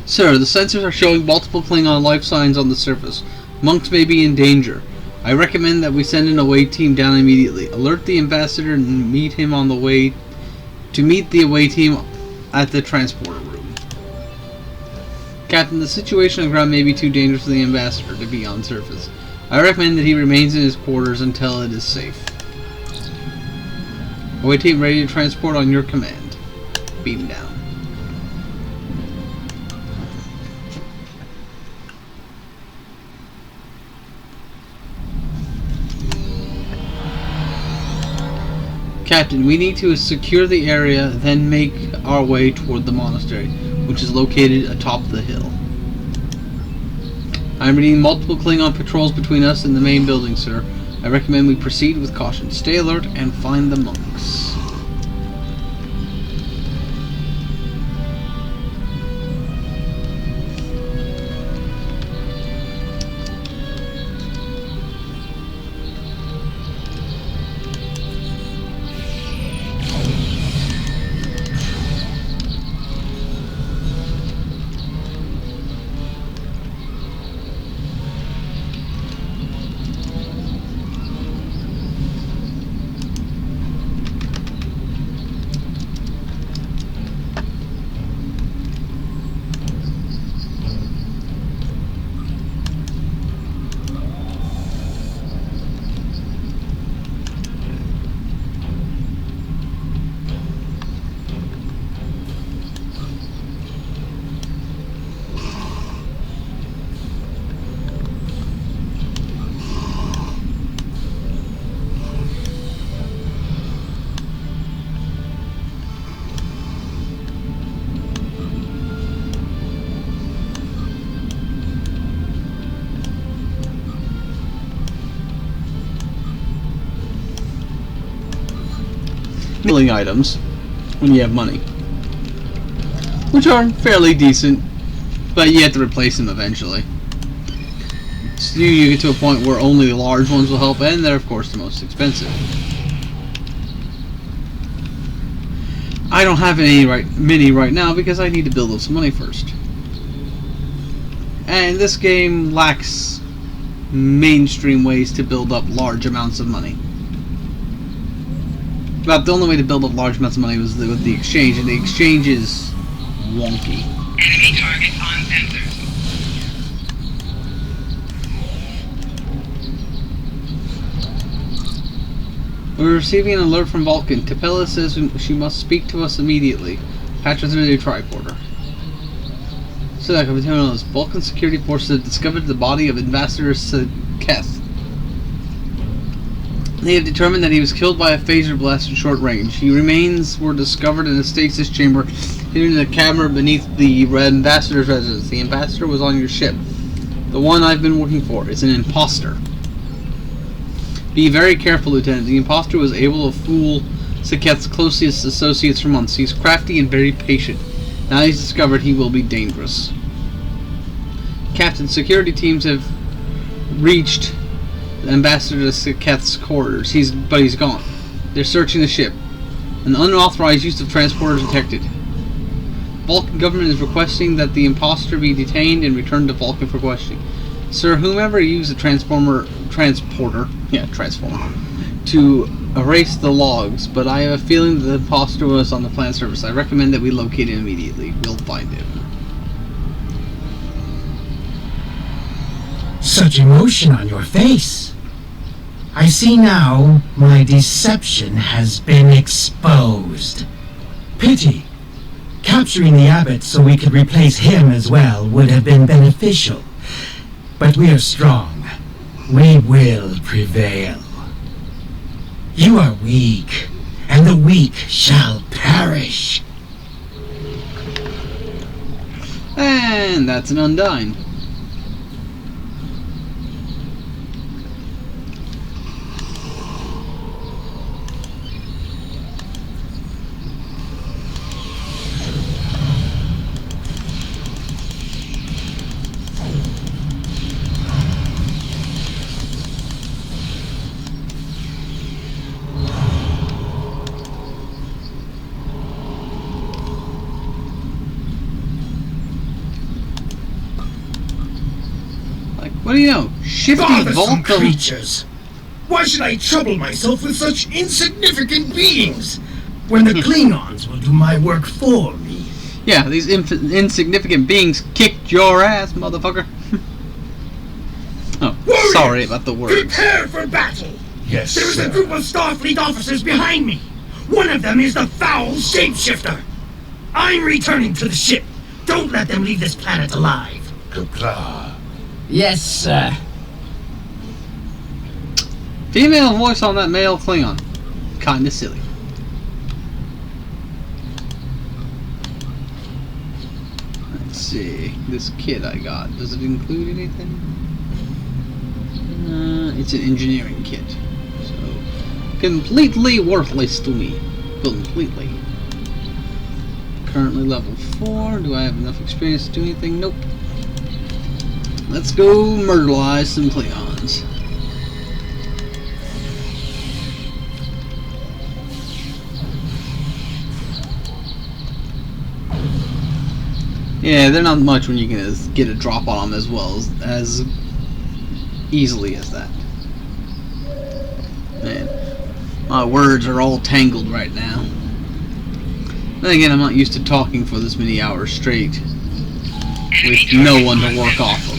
Sir, the sensors are showing multiple Klingon life signs on the surface. Monks may be in danger. I recommend that we send an away team down immediately. Alert the ambassador and meet him on the way to meet the away team at the transporter room. Captain, the situation on the ground may be too dangerous for the ambassador to be on surface. I recommend that he remains in his quarters until it is safe. Away team ready to transport on your command. Beam down. Captain, we need to secure the area, then make our way toward the monastery, which is located atop the hill. I am reading multiple Klingon patrols between us and the main building, sir. I recommend we proceed with caution. Stay alert and find the monks. Milling items when you have money, which are fairly decent, but you have to replace them eventually. So you get to a point where only the large ones will help, and they're of course the most expensive. I don't have many right now because I need to build up some money first. And this game lacks mainstream ways to build up large amounts of money. But the only way to build up large amounts of money was with the exchange, and the exchange is wonky. Enemy target on sensors. We're receiving an alert from Vulcan. Tapella says she must speak to us immediately. Patch her through the tricorder. So that knows Vulcan security forces have discovered the body of Ambassador Keth. They have determined that he was killed by a phaser blast at short range. His remains were discovered in a stasis chamber hidden in the camera beneath the Ambassador's residence. The Ambassador was on your ship. The one I've been working for is an imposter. Be very careful, Lieutenant. The imposter was able to fool Saketh's closest associates for months. He's crafty and very patient. Now he's discovered he will be dangerous. Captain, security teams have reached Ambassador Saketh's quarters. But he's gone. They're searching the ship. An unauthorized use of transporter detected. Vulcan government is requesting that the imposter be detained and returned to Vulcan for questioning. Sir, whomever used the transporter to erase the logs, but I have a feeling that the imposter was on the plant surface. I recommend that we locate him immediately. We'll find him. Such emotion on your face. I see now my deception has been exposed. Pity. Capturing the abbot so we could replace him as well would have been beneficial. But we are strong. We will prevail. You are weak, and the weak shall perish. And that's an Undyne. What do you know? Shifty Bothersome Vulcan. creatures! Why should I trouble myself with such insignificant beings when the Klingons will do my work for me? Yeah, these insignificant beings kicked your ass, motherfucker. Oh, Warriors, sorry about the word. Prepare for battle! Yes, There is sir. a group of Starfleet officers behind me. One of them is the foul shapeshifter. I'm returning to the ship. Don't let them leave this planet alive. Kapla. Yes, sir. Female voice on that male Klingon. Kinda silly. Let's see. This kit I got. Does it include anything? It's an engineering kit. So, completely worthless to me. Completely. Currently level 4. Do I have enough experience to do anything? Nope. Let's go murderize some Klingons. Yeah, they're not much when you can get a drop on them as easily as that. Man, my words are all tangled right now. Then again, I'm not used to talking for this many hours straight with no one to work off of.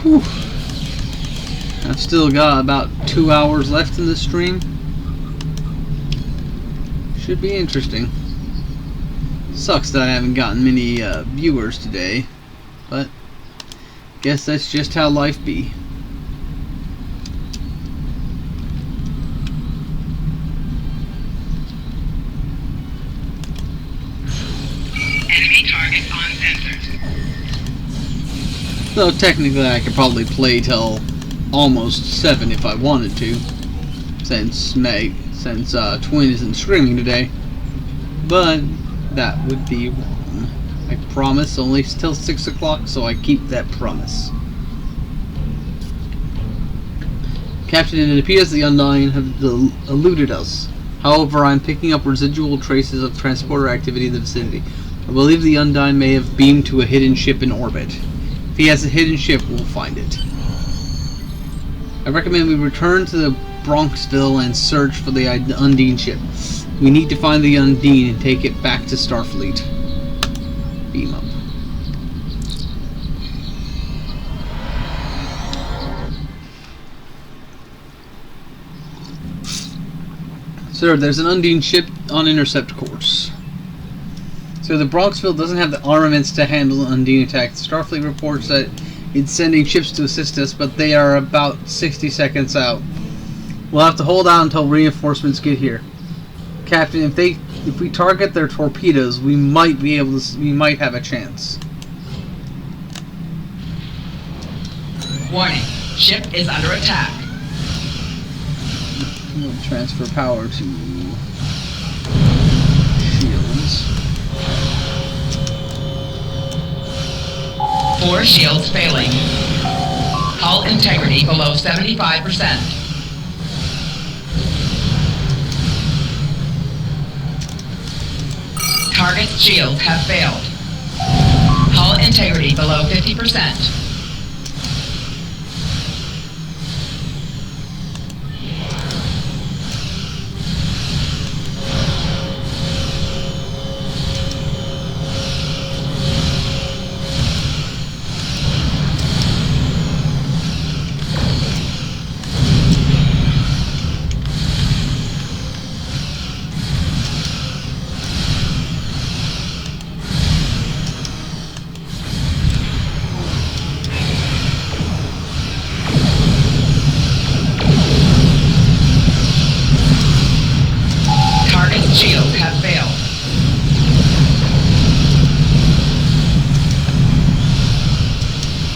Whew. I've still got about 2 hours left in this stream. Should be interesting. Sucks that I haven't gotten many viewers today, but guess that's just how life be. Enemy target on sensors. Though technically I could probably play till almost 7 if I wanted to, since Twin isn't streaming today. But that would be wrong. I promise only till 6 o'clock, so I keep that promise. Captain, it appears the Undyne have eluded us. However, I'm picking up residual traces of transporter activity in the vicinity. I believe the Undyne may have beamed to a hidden ship in orbit. If he has a hidden ship, we'll find it. I recommend we return to the Bronxville and search for the Undine ship. We need to find the Undine and take it back to Starfleet. Beam up. Sir, there's an Undine ship on intercept course. So the Bronxville doesn't have the armaments to handle an Undine attack. Starfleet reports that it's sending ships to assist us, but they are about 60 seconds out. We'll have to hold out until reinforcements get here. Captain, if we target their torpedoes, we might have a chance. Warning. Ship is under attack. We'll transfer power to shields. 4 shields failing. Hull integrity below 75%. Target's shields have failed. Hull integrity below 50%. Shields have failed.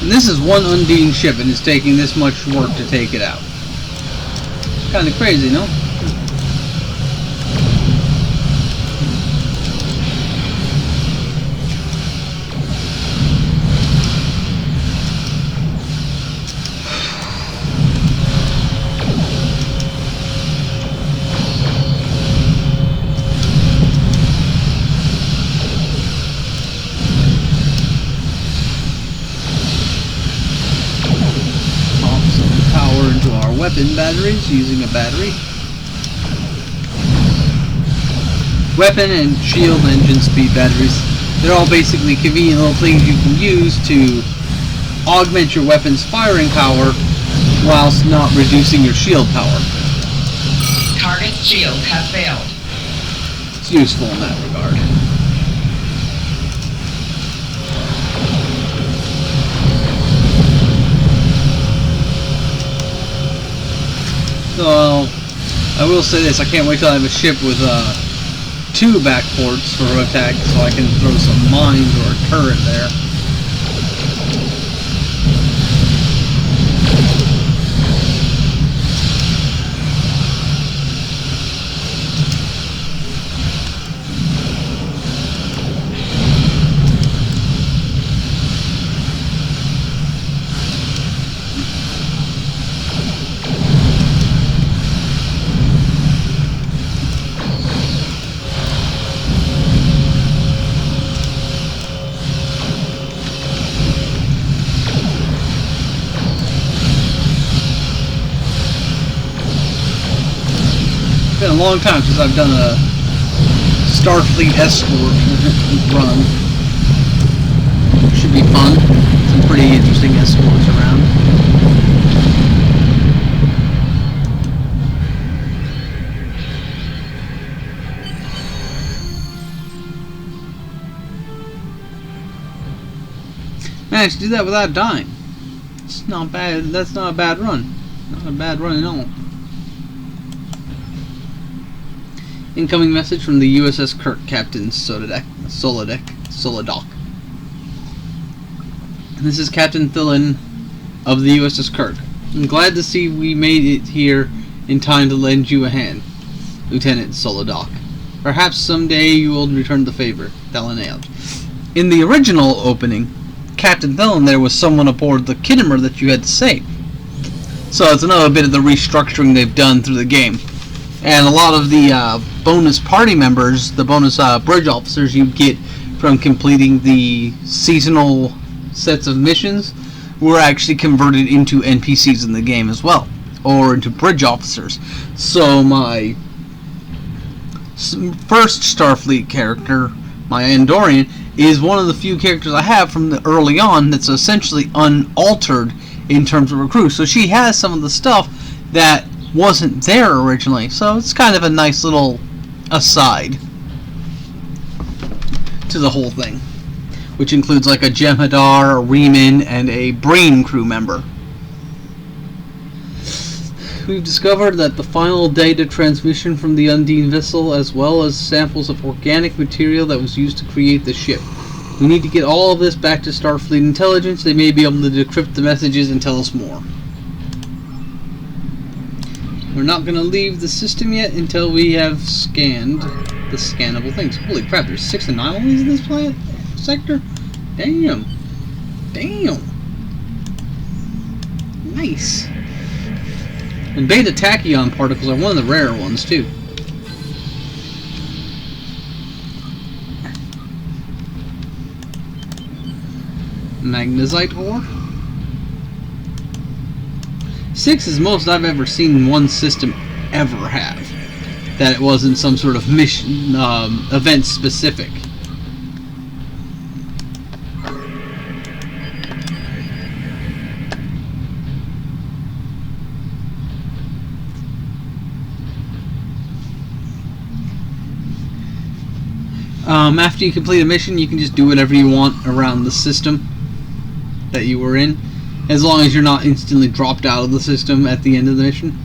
And this is one Undine ship and it's taking this much work to take it out. Kind of crazy, no? Weapon batteries using a battery. Weapon and shield engine speed batteries. They're all basically convenient little things you can use to augment your weapon's firing power whilst not reducing your shield power. Target's shields have failed. It's useful in that regard. So, I will say this, I can't wait till I have a ship with 2 back ports for attack so I can throw some mines or a turret there. It's been a long time since I've done a Starfleet escort run. Should be fun. Some pretty interesting escorts around. Managed to do that without dying. It's not bad. That's not a bad run. Not a bad run at all. Incoming message from the USS Kirk, Captain Solidoc. This is Captain Thillin of the USS Kirk. I'm glad to see we made it here in time to lend you a hand, Lieutenant Solidoc. Perhaps someday you will return the favor. Thillin. In the original opening, Captain Thillin there was someone aboard the Kittimer that you had to save. So it's another bit of the restructuring they've done through the game. And a lot of the bonus party members, the bonus bridge officers you get from completing the seasonal sets of missions, were actually converted into NPCs in the game as well, or into bridge officers. So my first Starfleet character, my Andorian, is one of the few characters I have from the early on that's essentially unaltered in terms of her crew. So she has some of the stuff that wasn't there originally. So it's kind of a nice little aside to the whole thing, which includes like a Jem'Hadar, a Reman, and a Brain crew member. We've discovered that the final data transmission from the Undine vessel, as well as samples of organic material that was used to create the ship. We need to get all of this back to Starfleet Intelligence. They may be able to decrypt the messages and tell us more. We're not going to leave the system yet until we have scanned the scannable things. Holy crap, there's 6 anomalies in this planet sector? Damn. Damn. Nice. And beta tachyon particles are one of the rarer ones, too. Magnesite ore. 6 is most I've ever seen one system ever have. That it wasn't some sort of mission, event specific. After you complete a mission, you can just do whatever you want around the system that you were in, as long as you're not instantly dropped out of the system at the end of the mission.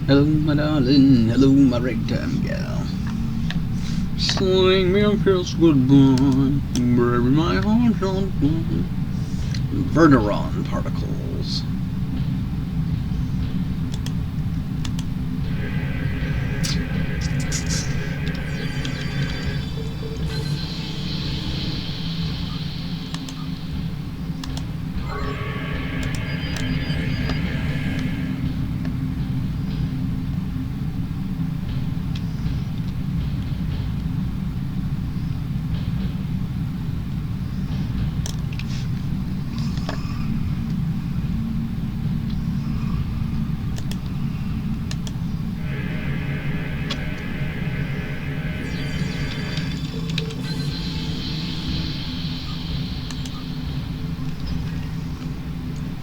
Hello, my darling. Hello, my ragtime gal. Sling me a kiss goodbye. Bury my heart on fire. Verderon particles.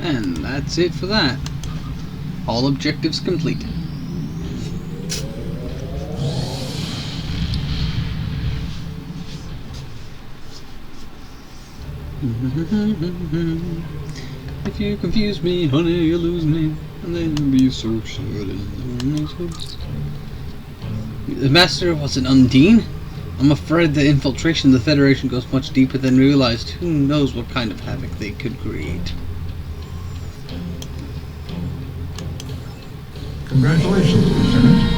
And that's it for that. All objectives complete. If you confuse me, honey, you lose me, and then you'll be so sad. The master was an Undine? I'm afraid the infiltration of the Federation goes much deeper than realized. Who knows what kind of havoc they could create. Congratulations, Lieutenant.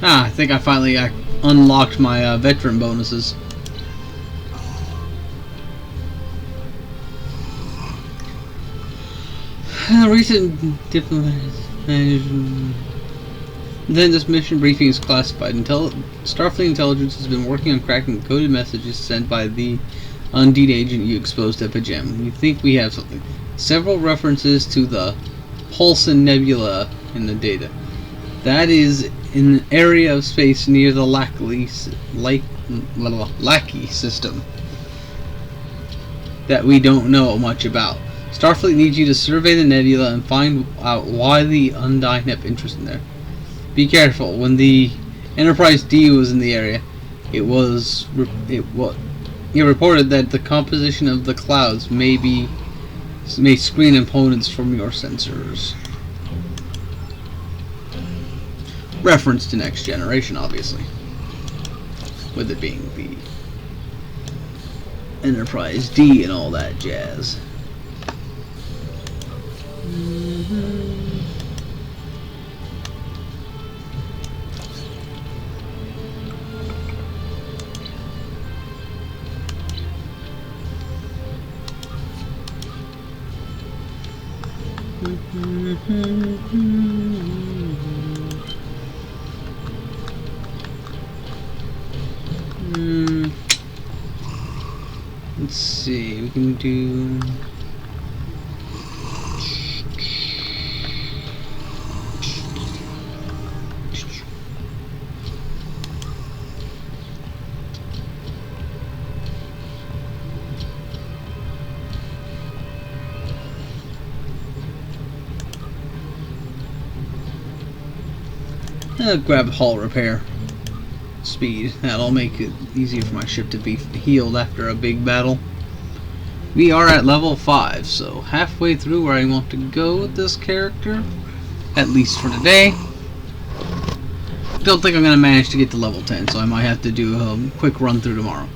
I think I finally unlocked my veteran bonuses. Recent diplomat. Then this mission briefing is classified. Starfleet intelligence has been working on cracking coded messages sent by the Undine agent you exposed at Pajem. We think we have something. Several references to the Pulsar Nebula in the data. That is in an area of space near the Lackey system that we don't know much about. Starfleet needs you to survey the nebula and find out why the Undine have interest in there. Be careful. When the Enterprise D was in the area, it reported that the composition of the clouds may screen opponents from your sensors. Reference to Next Generation, obviously, with it being the Enterprise D and all that jazz. Let's see, we can do... grab hull repair speed. That'll make it easier for my ship to be healed after a big battle. We are at level 5, so halfway through where I want to go with this character, at least for today. Don't think I'm going to manage to get to level 10, so I might have to do a quick run through tomorrow.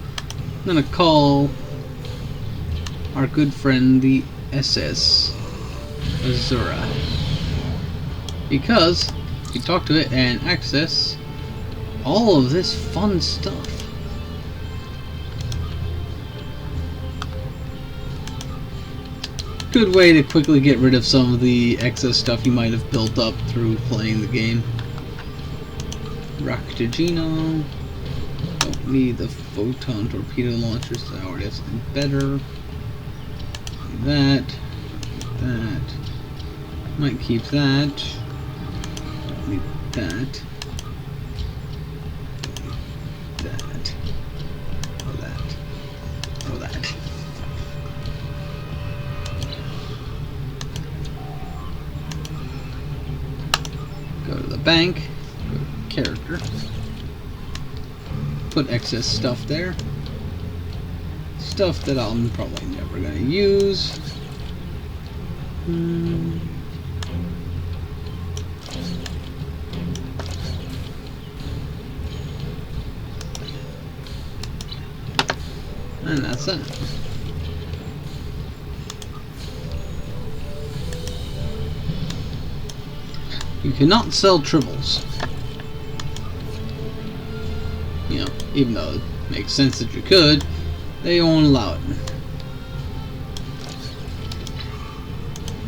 I'm going to call our good friend the SS Azura, because you talk to it and access all of this fun stuff. Good way to quickly get rid of some of the excess stuff you might have built up through playing the game. Raktajino. Don't need the photon torpedo launchers, so I already have something better. That. Might keep that. Don't need that. Or that. Go to the bank, go to character, put excess stuff there. Stuff that I'm probably never going to use. And that's it. You cannot sell tribbles. You know, even though it makes sense that you could, they won't allow it.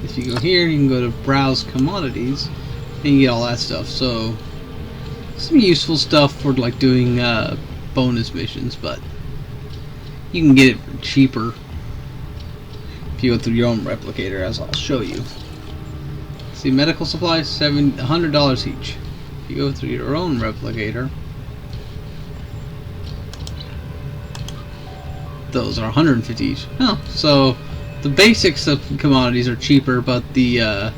If you go here, you can go to browse commodities, and you get all that stuff. So, some useful stuff for like doing bonus missions, but you can get it for cheaper if you go through your own replicator, as I'll show you. See, medical supplies, $100 each. If you go through your own replicator, those are 150 each. Oh, so the basics of commodities are cheaper, but the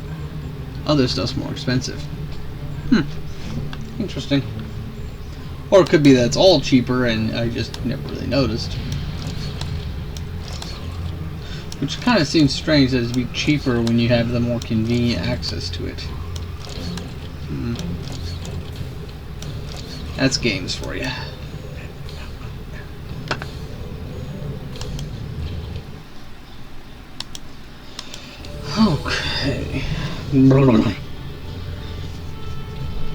other stuff's more expensive. Interesting. Or it could be that it's all cheaper and I just never really noticed. Which kind of seems strange that it'd be cheaper when you have the more convenient access to it. That's games for you. Okay.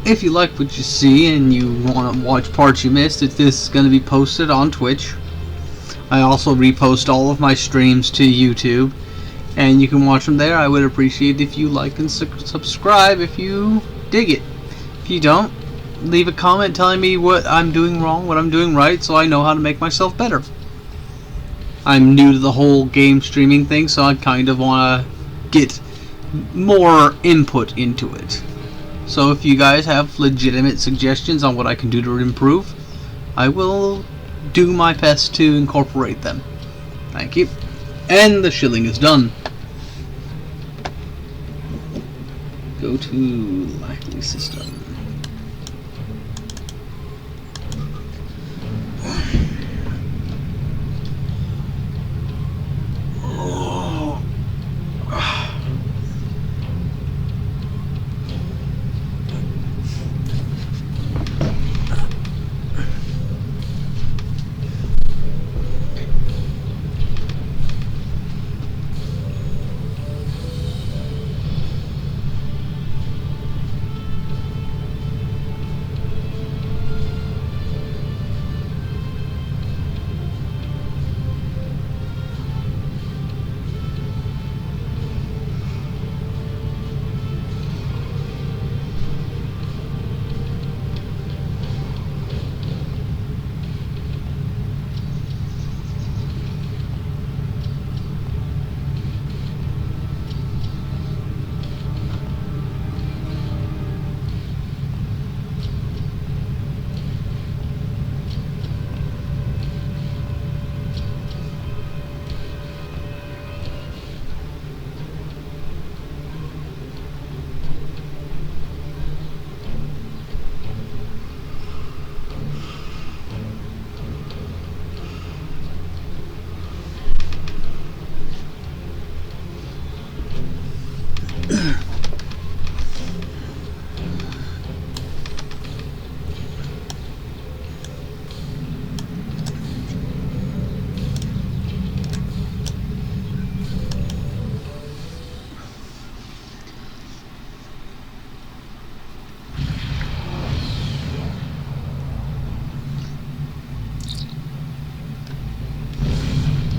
If you like what you see and you want to watch parts you missed, this is going to be posted on Twitch. I also repost all of my streams to YouTube, and you can watch them there. I would appreciate if you like and subscribe if you dig it. If you don't, leave a comment telling me what I'm doing wrong, what I'm doing right, so I know how to make myself better. I'm new to the whole game streaming thing, so I kind of want to get more input into it. So if you guys have legitimate suggestions on what I can do to improve, I will do my best to incorporate them. Thank you. And the shilling is done. Go to likely system.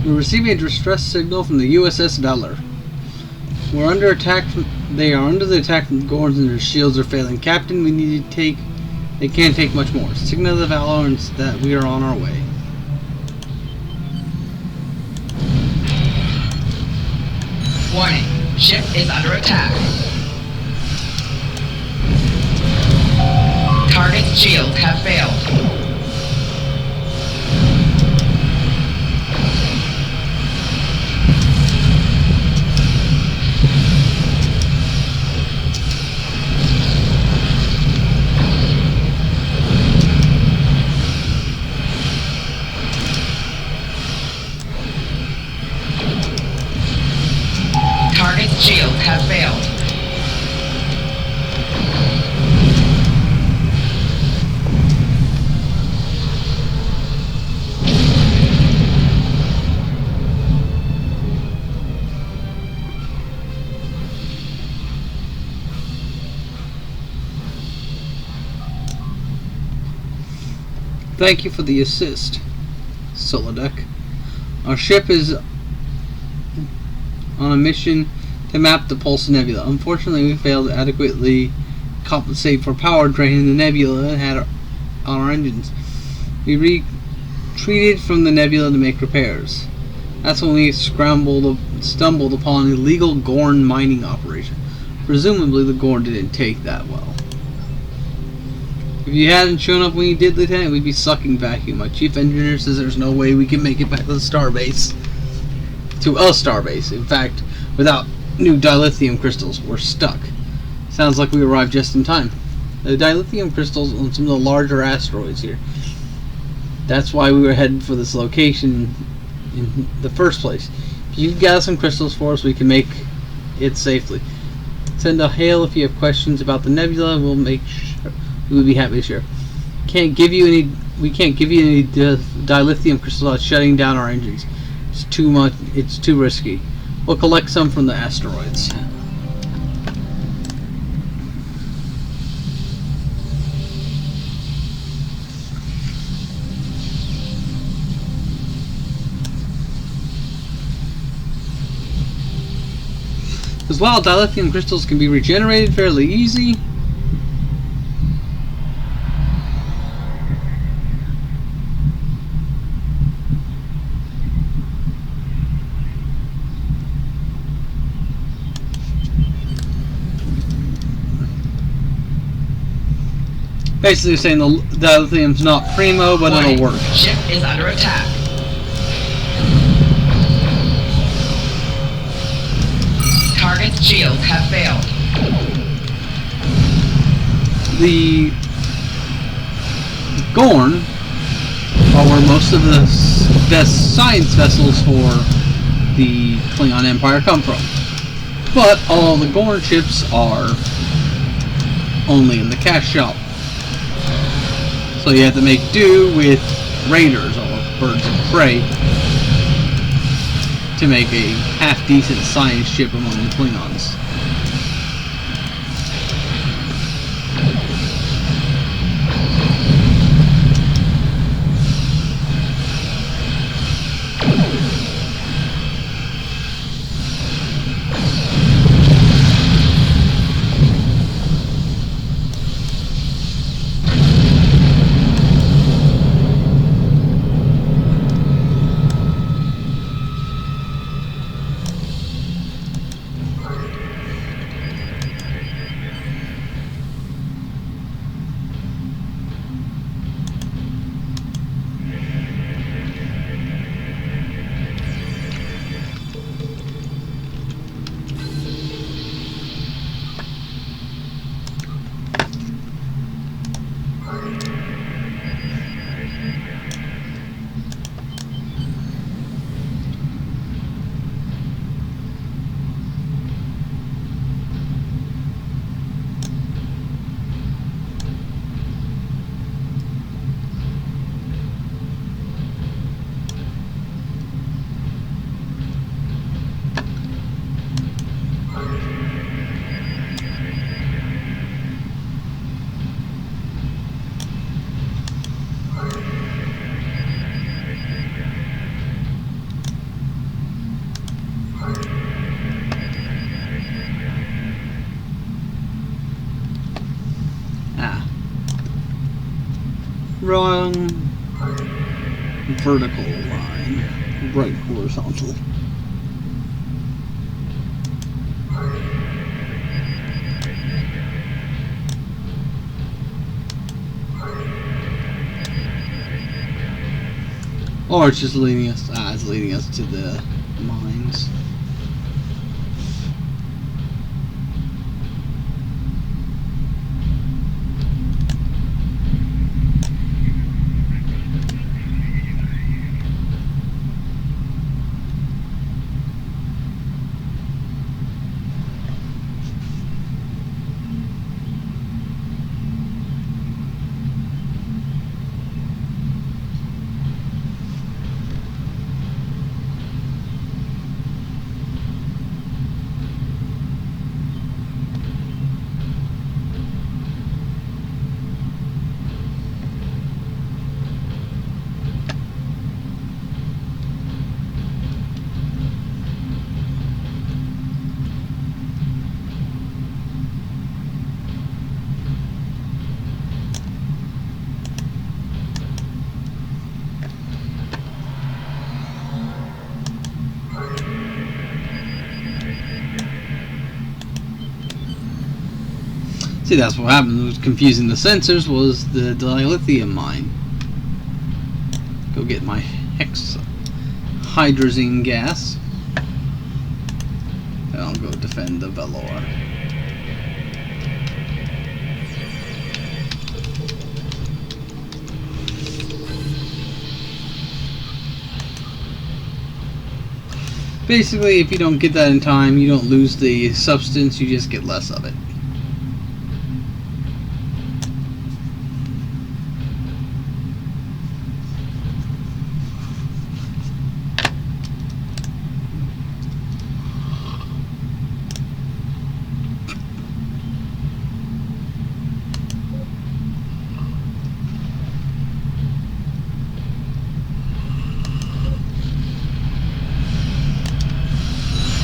We're receiving a distress signal from the USS Valor. We're under attack. They are under the attack from the Gorns and their shields are failing. Captain, we need to take. They can't take much more. Signal the Valorans that we are on our way. Warning, ship is under attack. Target's shields have failed. Shields have failed. Thank you for the assist, Solodek. Our ship is on a mission to map the Pulse Nebula. Unfortunately, we failed to adequately compensate for power drain in the nebula and had on our engines. We retreated from the nebula to make repairs. That's when we stumbled upon an illegal Gorn mining operation. Presumably the Gorn didn't take that well. If you hadn't shown up when you did, Lieutenant, we'd be sucking vacuum. My chief engineer says there's no way we can make it back to the starbase. To a starbase. In fact, without new dilithium crystals, we're stuck. Sounds like we arrived just in time. The dilithium crystals on some of the larger asteroids here. That's why we were headed for this location in the first place. If you gather some crystals for us, we can make it safely. Send a hail if you have questions about the nebula. We'll be happy to share. We can't give you any dilithium crystals without shutting down our engines. It's too much. It's too risky. We'll collect some from the asteroids. Because while dilithium crystals can be regenerated fairly easy, basically saying the dilithium's not primo, but it'll work. Ship is under attack. Target's shields have failed. The Gorn are where most of the best science vessels for the Klingon Empire come from. But all the Gorn ships are only in the cash shop. So you have to make do with raiders or birds of prey to make a half-decent science ship among the Klingons. Wrong vertical line, right horizontal. Or it's just leading us, it's leading us to the mines. See, that's what happened. What was confusing the sensors was the dilithium mine. Go get my hydrazine gas. And I'll go defend the Velour. Basically, if you don't get that in time, you don't lose the substance, you just get less of it.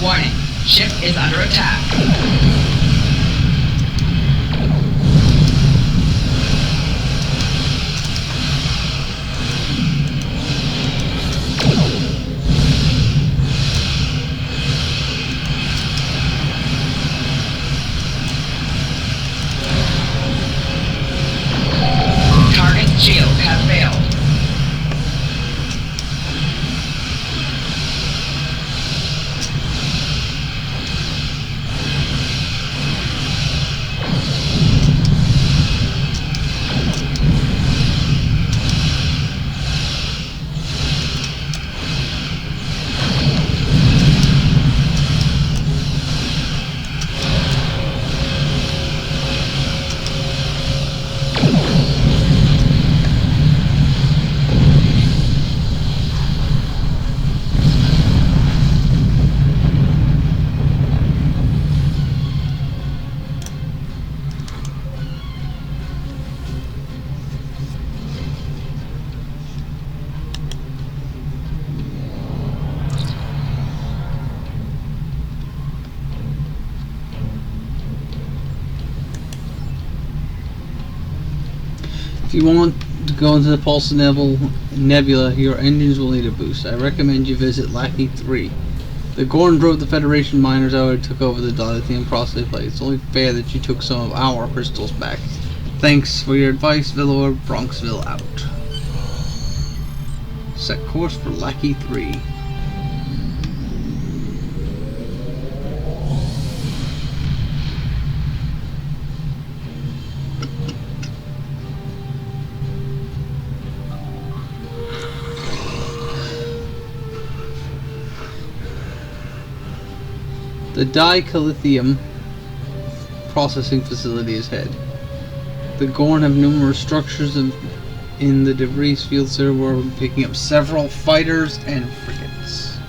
Warning, ship is under attack. Target's shield has failed. If you want to go into the Pulse Nebula, your engines will need a boost. I recommend you visit Lackey 3. The Gorn drove the Federation miners out and took over the dilithium process plate. It's only fair that you took some of our crystals back. Thanks for your advice, Velour. Bronxville out. Set course for Lackey 3. The dilithium processing facility is ahead. The Gorn have numerous structures in the debris field, sir. We're picking up several fighters and frigates.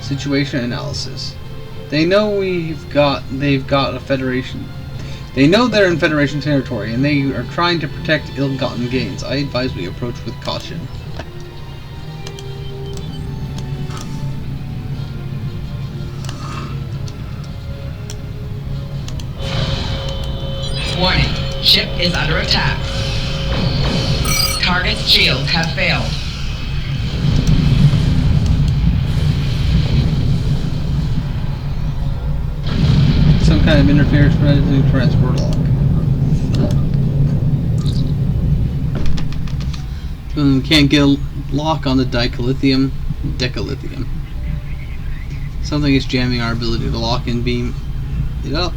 Situation analysis. They know they've got a Federation. They know they're in Federation territory, and they are trying to protect ill-gotten gains. I advise we approach with caution. Warning, ship is under attack. Target's shields have failed. Some kind of interference preventing transport lock. We can't get a lock on the decalithium. Something is jamming our ability to lock and beam it up.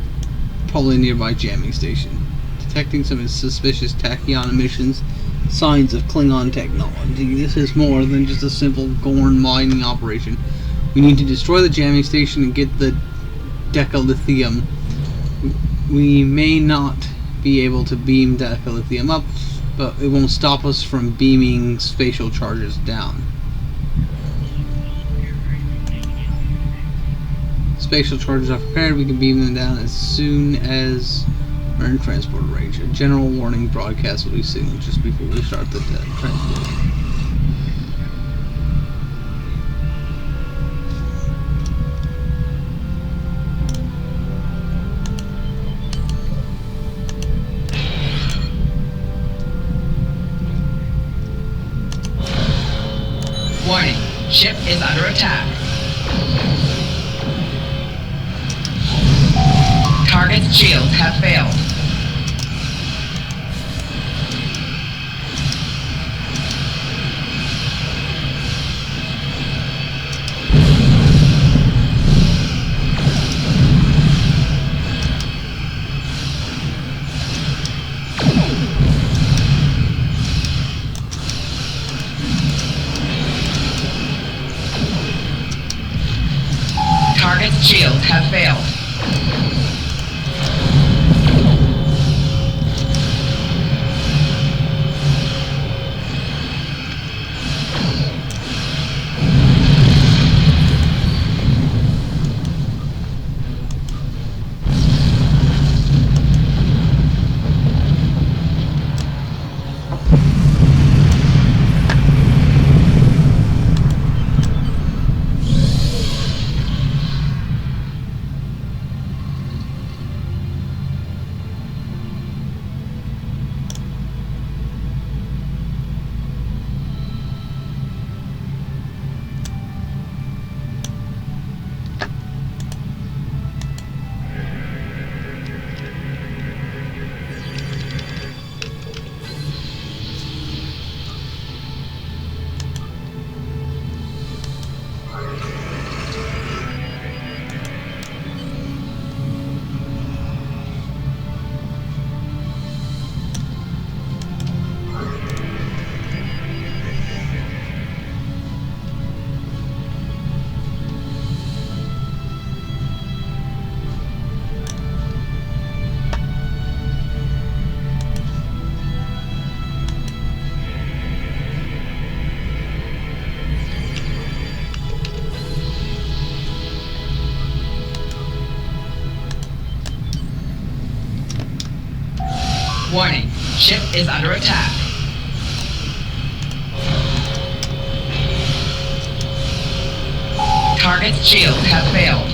Probably a nearby jamming station. Detecting some suspicious tachyon emissions, signs of Klingon technology. This is more than just a simple Gorn mining operation. We need to destroy the jamming station and get the decalithium. We may not be able to beam decalithium up, but it won't stop us from beaming spatial charges down. Spatial charges are prepared, we can beam them down as soon as we're in transport range. A general warning broadcast will be signaled just before we start the transport. Warning, ship is under attack. Target's shields have failed. shields have failed. Warning, ship is under attack. Target's shields have failed.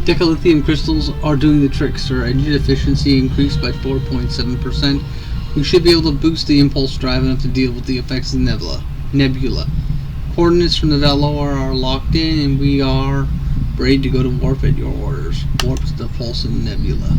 Decalithium crystals are doing the trick, sir. Engine efficiency increased by 4.7%. We should be able to boost the impulse drive enough to deal with the effects of the nebula. Coordinates from the Valor are locked in, and we are ready to go to warp at your orders. Warp to the Pulsing Nebula.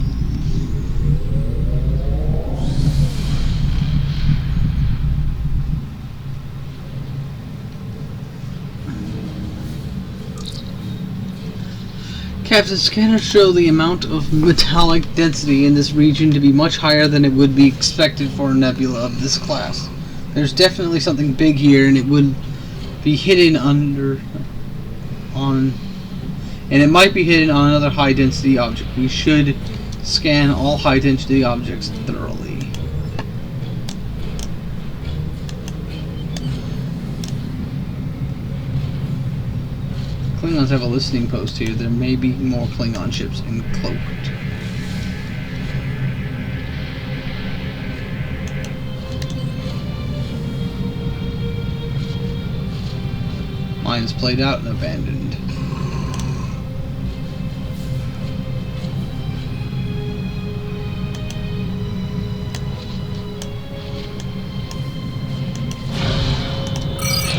Captain, scanners show the amount of metallic density in this region to be much higher than it would be expected for a nebula of this class. There's definitely something big here, and it would be hidden and it might be hidden on another high-density object. We should scan all high-density objects thoroughly. Klingons have a listening post here. There may be more Klingon ships encloaked. Mine's played out and abandoned.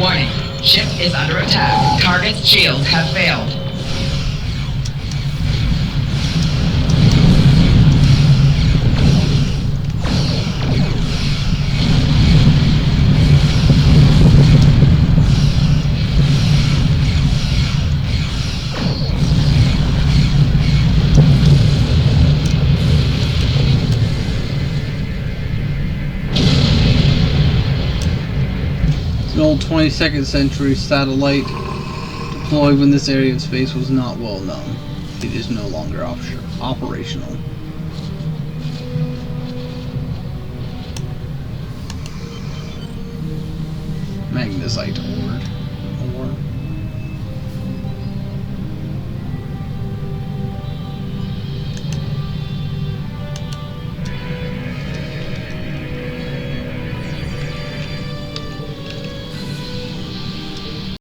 Warning, ship is under attack. Target's shields have failed. An old 22nd century satellite deployed when this area of space was not well known. It is no longer operational. Magnesite ore.